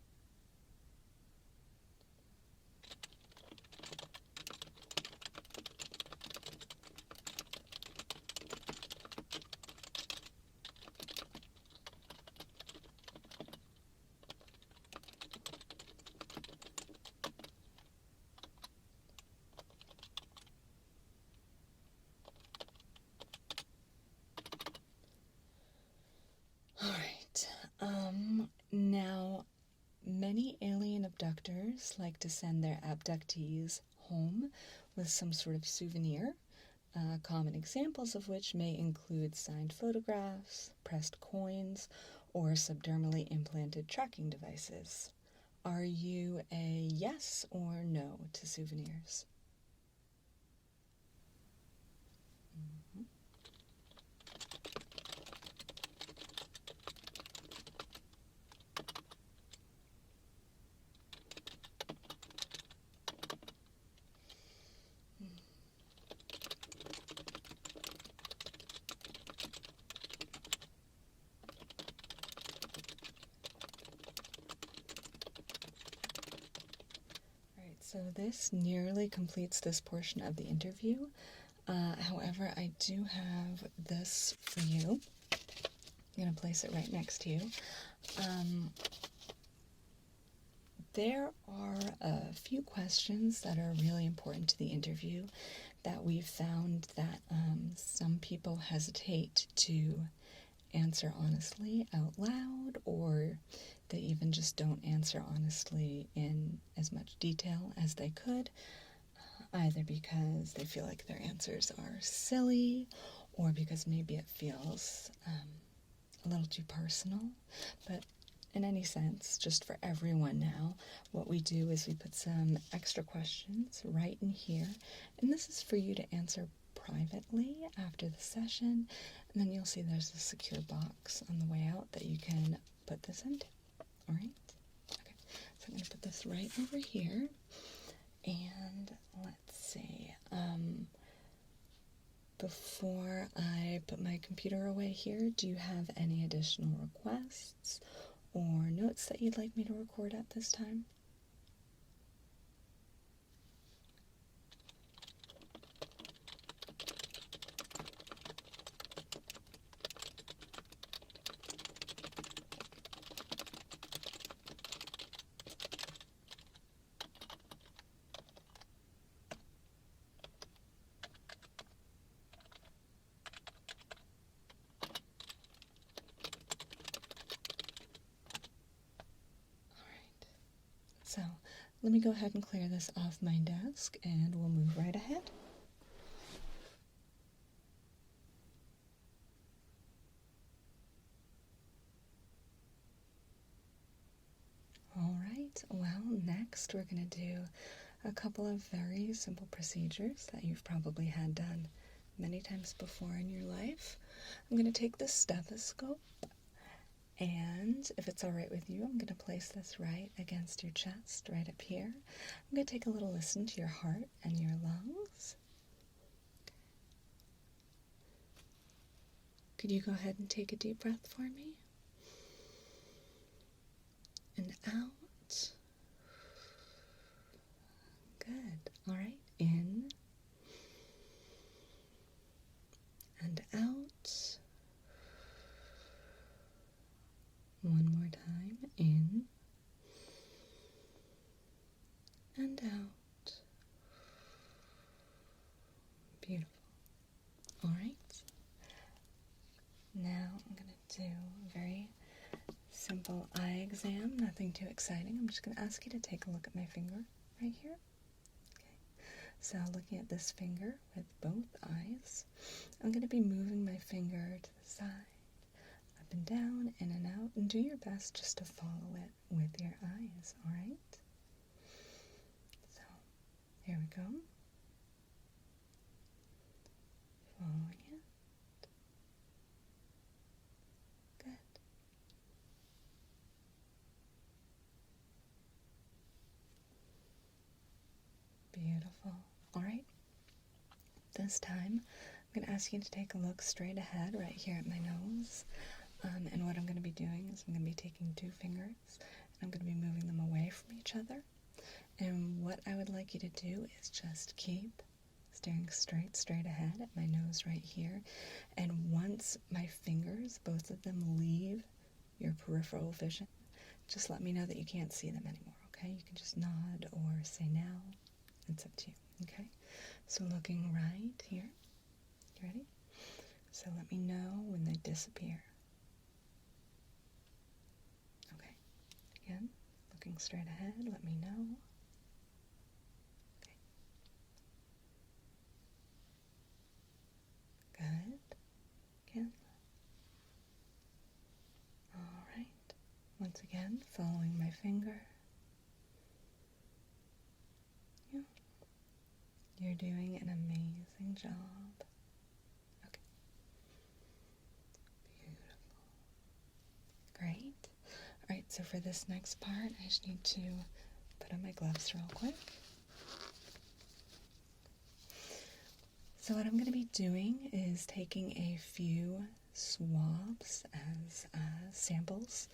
All right. Now, many alien abductors like to send their abductees home with some sort of souvenir, common examples of which may include signed photographs, pressed coins, or subdermally implanted tracking devices. Are you a yes or no to souvenirs? Mhm. So this nearly completes this portion of the interview. However, I do have this for you. I'm going to place it right next to you. There are a few questions that are really important to the interview that we've found that some people hesitate to answer honestly out loud, or they even just don't answer honestly in as much detail as they could, either because they feel like their answers are silly or because maybe it feels a little too personal. But in any sense, just for everyone now, what we do is we put some extra questions right in here, and this is for you to answer privately after the session, and then you'll see there's a secure box on the way out that you can put this into. All right? Okay, so I'm going to put this right over here, and let's see. Before I put my computer away here, do you have any additional requests or notes that you'd like me to record at this time? So let me go ahead and clear this off my desk and we'll move right ahead. All right, well, next we're going to do a couple of very simple procedures that you've probably had done many times before in your life. I'm going to take this stethoscope, and if it's all right with you, I'm going to place this right against your chest, right up here. I'm going to take a little listen to your heart and your lungs. Could you go ahead and take a deep breath for me? And out. Good. All right. In. And out. One more time. In. And out. Beautiful. All right. Now I'm going to do a very simple eye exam, nothing too exciting. I'm just going to ask you to take a look at my finger right here. Okay. So looking at this finger with both eyes, I'm going to be moving my finger to the side, up and down, in and out, and do your best just to follow it with your eyes, all right? So here we go. Following it. Good. Beautiful. All right. This time, I'm going to ask you to take a look straight ahead right here at my nose. And what I'm going to be doing is I'm going to be taking 2 fingers and I'm going to be moving them away from each other. And what I would like you to do is just keep staring straight ahead at my nose right here. And once my fingers, both of them, leave your peripheral vision, just let me know that you can't see them anymore, okay? You can just nod or say now. It's up to you, okay? So looking right here. You ready? So let me know when they disappear. Okay. Again, looking straight ahead, let me know. Okay. Good. Again. All right. Once again, following my finger. Yeah. You're doing an amazing job. Okay. Beautiful. Great. All right, so for this next part, I just need to put on my gloves real quick. So what I'm going to be doing is taking a few swabs as samples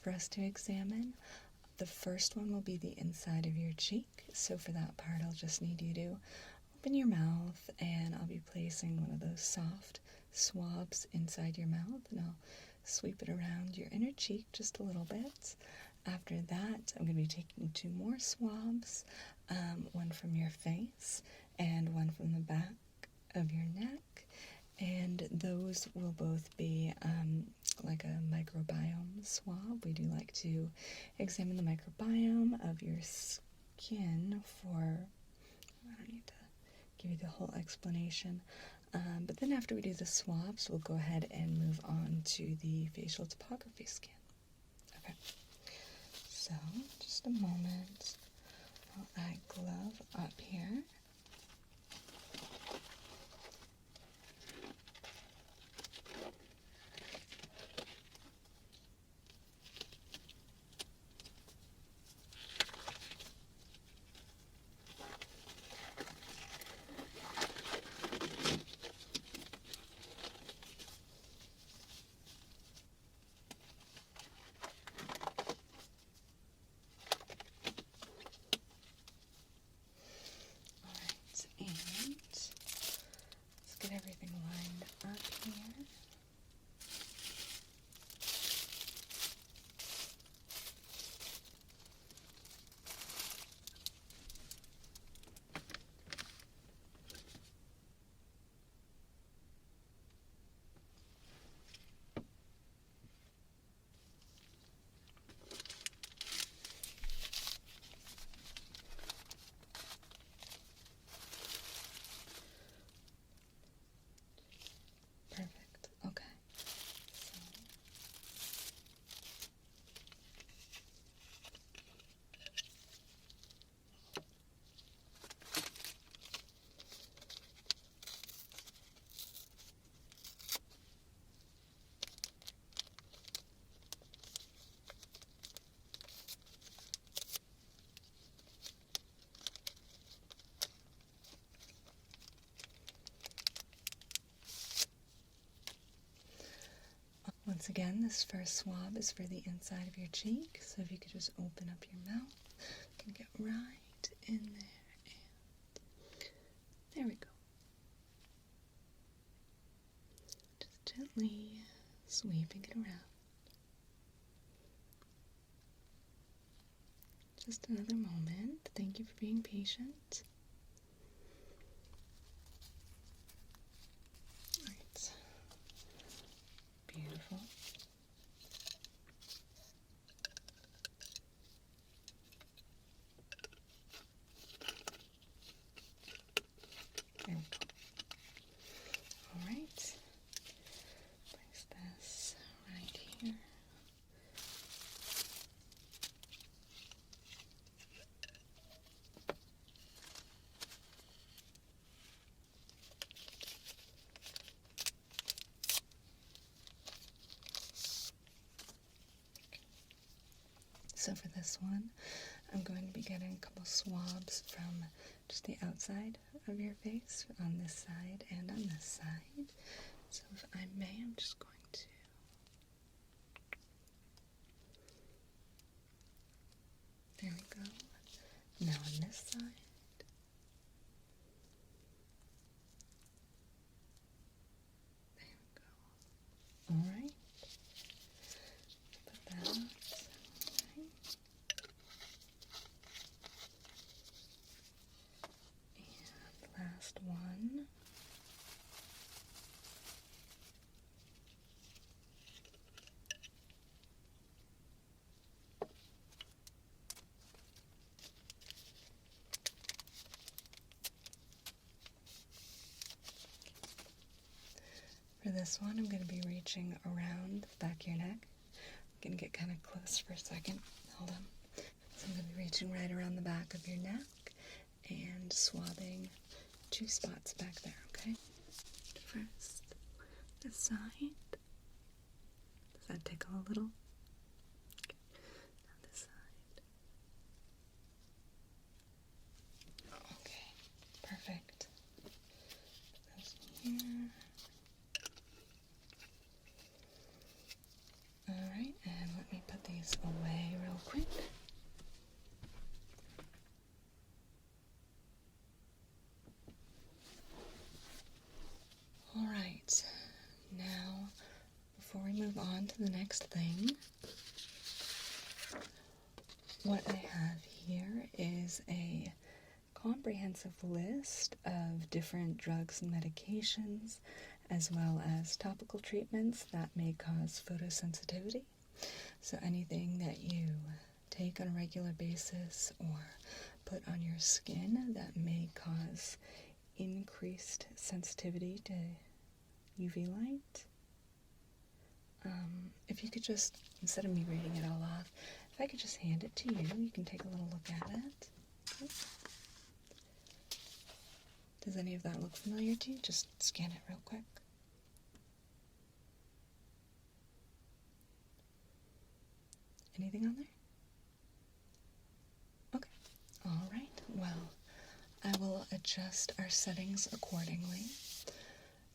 for us to examine. The first one will be the inside of your cheek. So for that part, I'll just need you to open your mouth, and I'll be placing one of those soft swabs inside your mouth, and I'll sweep it around your inner cheek just a little bit. After that, I'm going to be taking 2 more swabs, one from your face and one from the back of your neck, and those will both be like a microbiome swab. We do like to examine the microbiome of your skin for, I don't need to give you the whole explanation, but then after we do the swabs, we'll go ahead and move on to the facial topography scan. Okay, so just a moment. I'll add glove up here. Everything lined up here. Perfect. Okay. Once again, this first swab is for the inside of your cheek, so if you could just open up your mouth, you can get right in there, and there we go. Just gently sweeping it around. Just another moment. Thank you for being patient. Right. Beautiful. There we go. All right. Place this right here. So for this one, I'm going to be getting a couple swabs from just the outside of your face, on this side and on this side. So if I may, I'm just going to There we go. Now on this side. There we go. Alright. Put that on. Right. And last one. For this one, I'm going to be reaching around the back of your neck. I'm going to get kind of close for a second. Hold on. So I'm going to be reaching right around the back of your neck and swabbing 2 spots back there, okay? First, this side. Does that tickle a little? Okay. Now this side. Okay, perfect. Put those here. Alright, and let me put these away real quick. Alright, now before we move on to the next thing, what I have here is a comprehensive list of different drugs and medications, as well as topical treatments that may cause photosensitivity. So anything that you take on a regular basis or put on your skin that may cause increased sensitivity to UV light. If you could just, instead of me reading it all off, if I could just hand it to you, you can take a little look at it. Okay. Does any of that look familiar to you? Just scan it real quick. Anything on there? Okay. All right. Well, I will adjust our settings accordingly.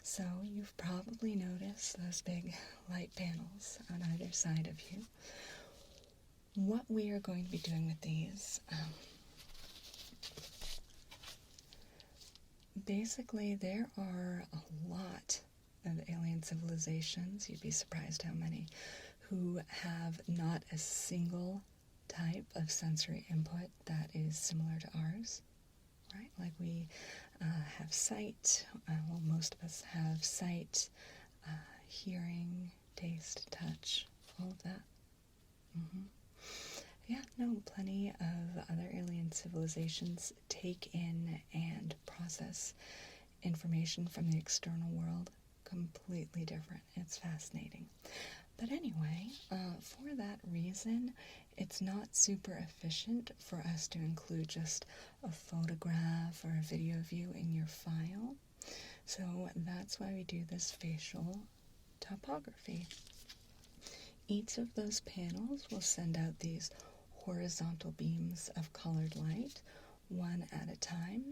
So you've probably noticed those big light panels on either side of you. What we are going to be doing with these, basically there are a lot of alien civilizations, you'd be surprised how many, who have not a single type of sensory input that is similar to ours, right? Like we have sight, well, most of us have sight, hearing, taste, touch, all of that. Yeah, no, plenty of other alien civilizations take in and process information from the external world completely different. It's fascinating. But anyway, for that reason, it's not super efficient for us to include just a photograph or a video of you in your file. So that's why we do this facial topography. Each of those panels will send out these horizontal beams of colored light, one at a time.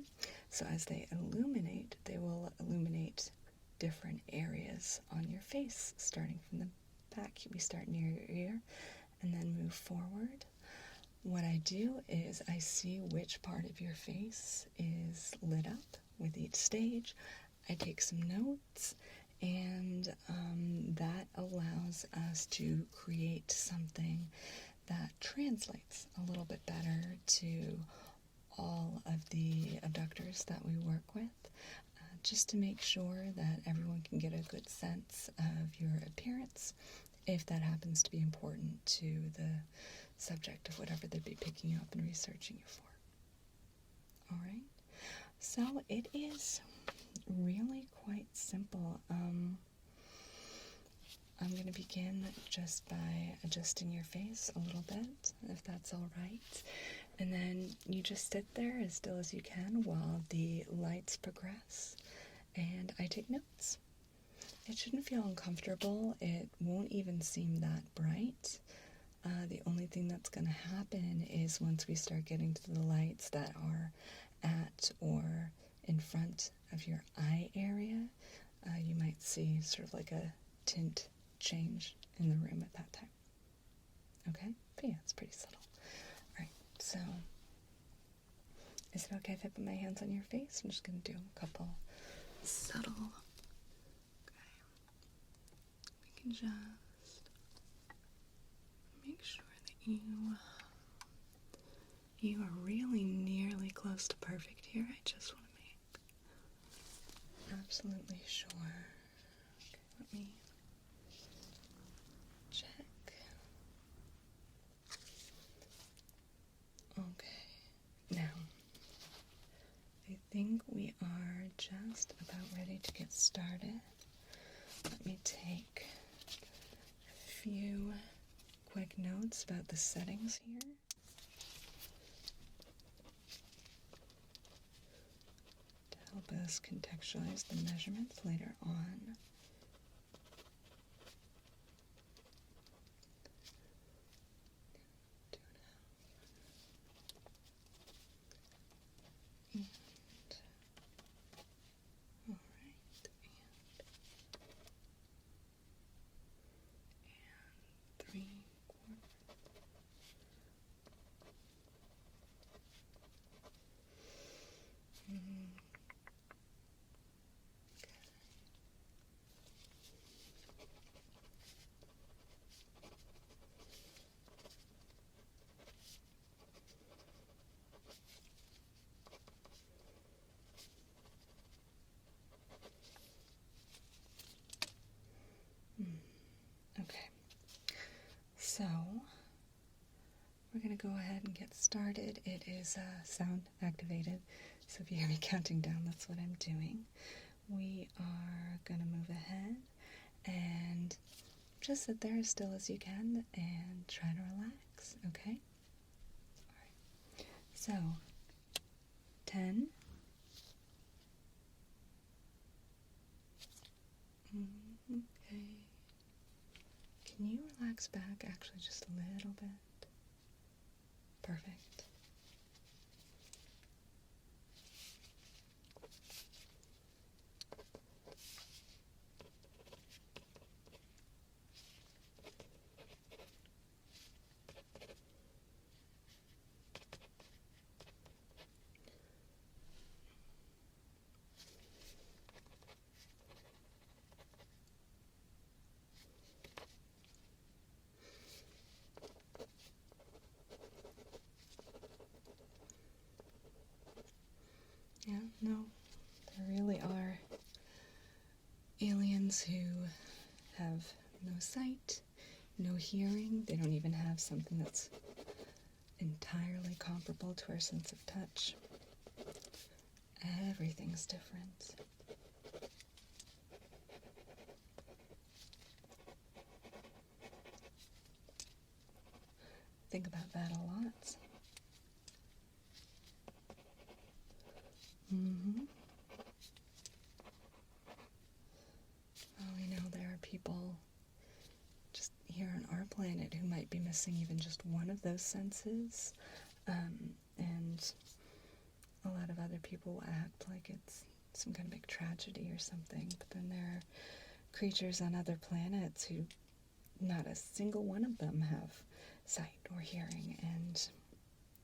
So as they illuminate, they will illuminate different areas on your face, starting from the back. We start near your ear and then move forward. What I do is I see which part of your face is lit up with each stage. I take some notes, and that allows us to create something that translates a little bit better to all of the abductors that we work with, just to make sure that everyone can get a good sense of your appearance, if that happens to be important to the subject of whatever they'd be picking you up and researching you for. All right, so it is really quite simple. I'm going to begin just by adjusting your face a little bit, if that's all right. And then you just sit there as still as you can while the lights progress, and I take notes. It shouldn't feel uncomfortable. It won't even seem that bright. The only thing that's going to happen is once we start getting to the lights that are at or in front of your eye area, you might see sort of like a tint change in the room at that time. Okay? But yeah, it's pretty subtle. Alright, Is it okay if I put my hands on your face? I'm just going to do a couple subtle. Okay. We can just make sure that you are really nearly close to perfect here. I just want to make absolutely sure. Okay, let me check. Okay, now I think we are just about ready to get started. Let me take a few quick notes about the settings here. To help us contextualize the measurements later on. Okay, so we're going to go ahead and get started. It is sound activated, so if you hear me counting down, that's what I'm doing. We are going to move ahead and just sit there as still as you can and try to relax, okay? All right. So, 10. Okay. Can you relax back actually just a little bit? Perfect. Yeah, no, there really are aliens who have no sight, no hearing. They don't even have something that's entirely comparable to our sense of touch. Everything's different. Think about that a lot. Well, we know there are people just here on our planet who might be missing even just one of those senses, and a lot of other people act like it's some kind of big tragedy or something, but then there are creatures on other planets who not a single one of them have sight or hearing, and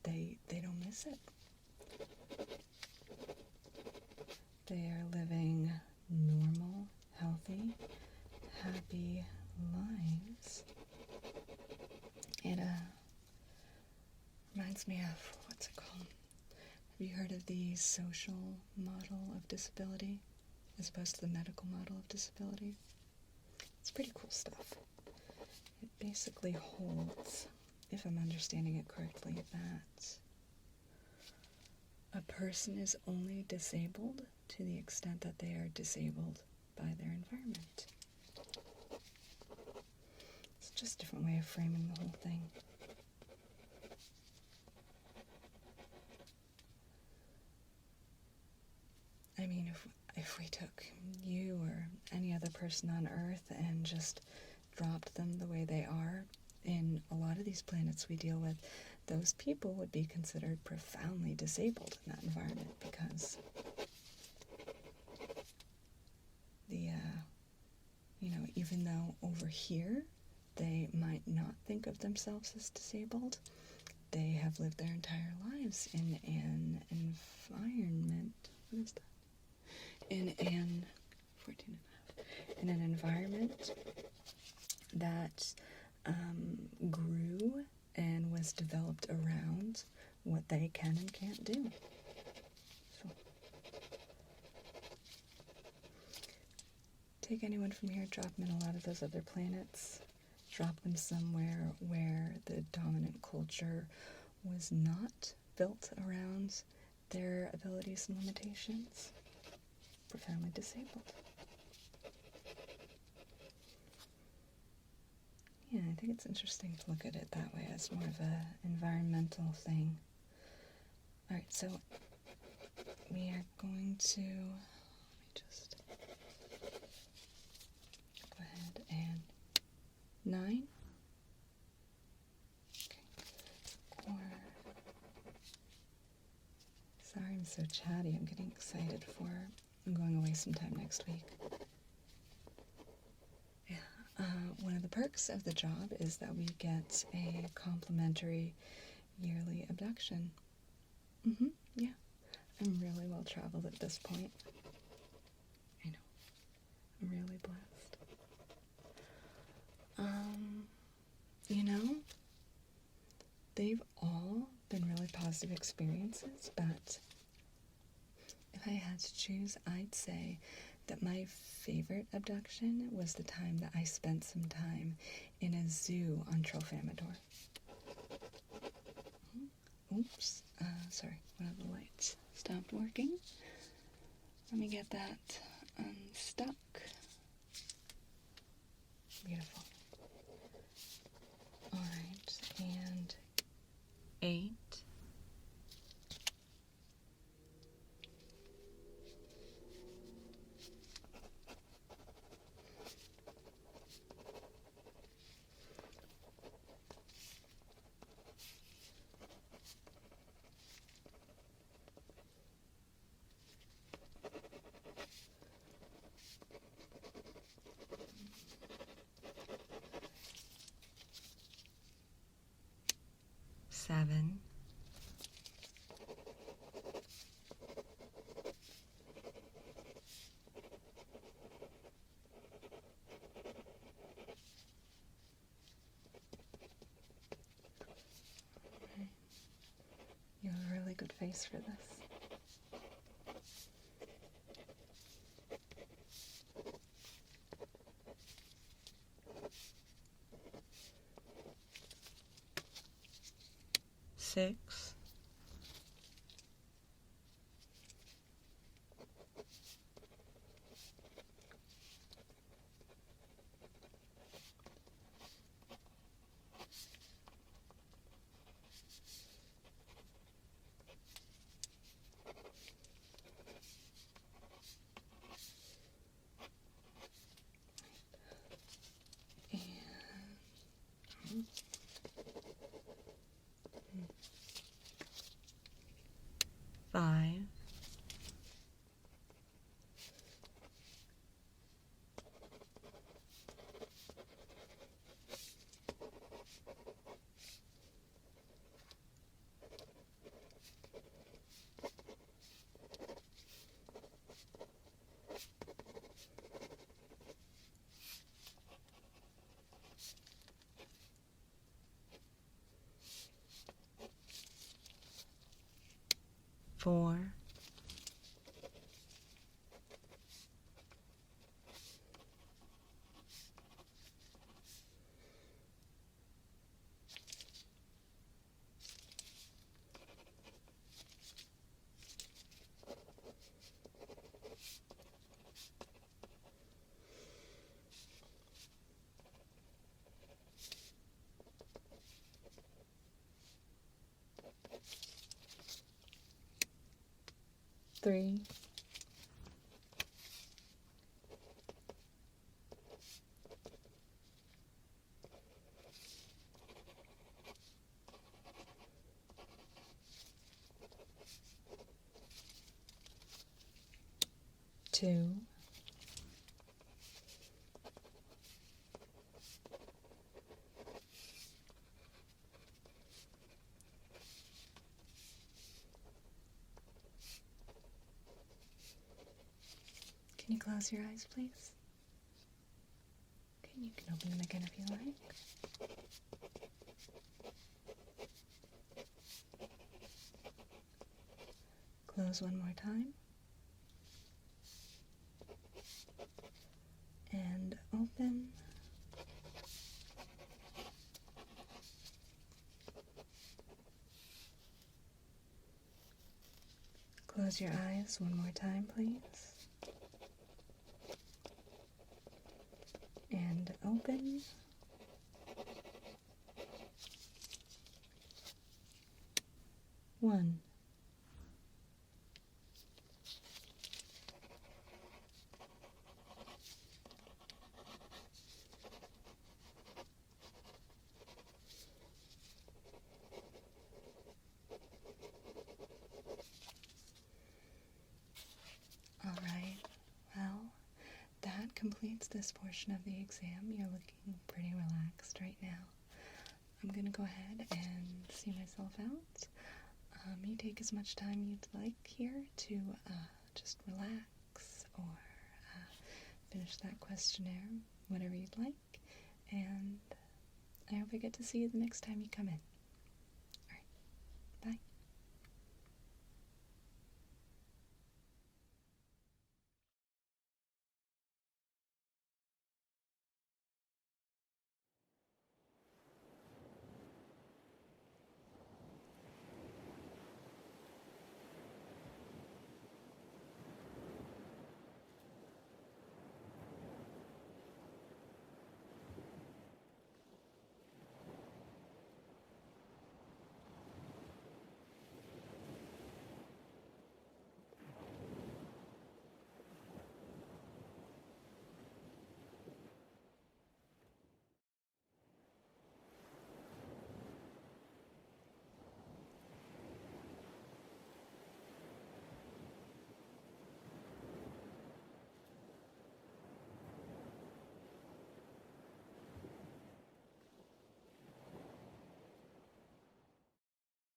they don't miss it. They are living normal, healthy, happy lives. It reminds me of, what's it called? Have you heard of the social model of disability as opposed to the medical model of disability? It's pretty cool stuff. It basically holds, if I'm understanding it correctly, that a person is only disabled to the extent that they are disabled by their environment. It's just a different way of framing the whole thing. I mean, if we took you or any other person on Earth and just dropped them the way they are, in a lot of these planets we deal with, those people would be considered profoundly disabled in that environment because even though over here they might not think of themselves as disabled, they have lived their entire lives in an environment. What is that? In an 14 and a half. In an environment that grew and was developed around what they can and can't do. So, take anyone from here, drop them in a lot of those other planets, drop them somewhere where the dominant culture was not built around their abilities and limitations. Profoundly disabled. Yeah, I think it's interesting to look at it that way as more of an environmental thing. Alright, so we are going to, let me just go ahead and 9. Okay. Or, sorry I'm so chatty, I'm getting excited for, I'm going away sometime next week. One of the perks of the job is that we get a complimentary yearly abduction. Yeah. I'm really well traveled at this point. I know. I'm really blessed. You know, they've all been really positive experiences, but if I had to choose, I'd say that my favorite abduction was the time that I spent some time in a zoo on Trofamador. Oops, sorry, one of the lights stopped working. Let me get that unstuck. Beautiful. Alright, and 8. Seven. You have a really good face for this. 6. 5. 4. 3. 2. 1. Can you close your eyes, please? Okay, you can open them again if you like. Close one more time. And open. Close your eyes one more time, please. And open. One. All right, well, that completes this portion of the exam. You're looking pretty relaxed right now. I'm going to go ahead and see myself out. You take as much time you'd like here to just relax or finish that questionnaire, whatever you'd like. And I hope I get to see you the next time you come in.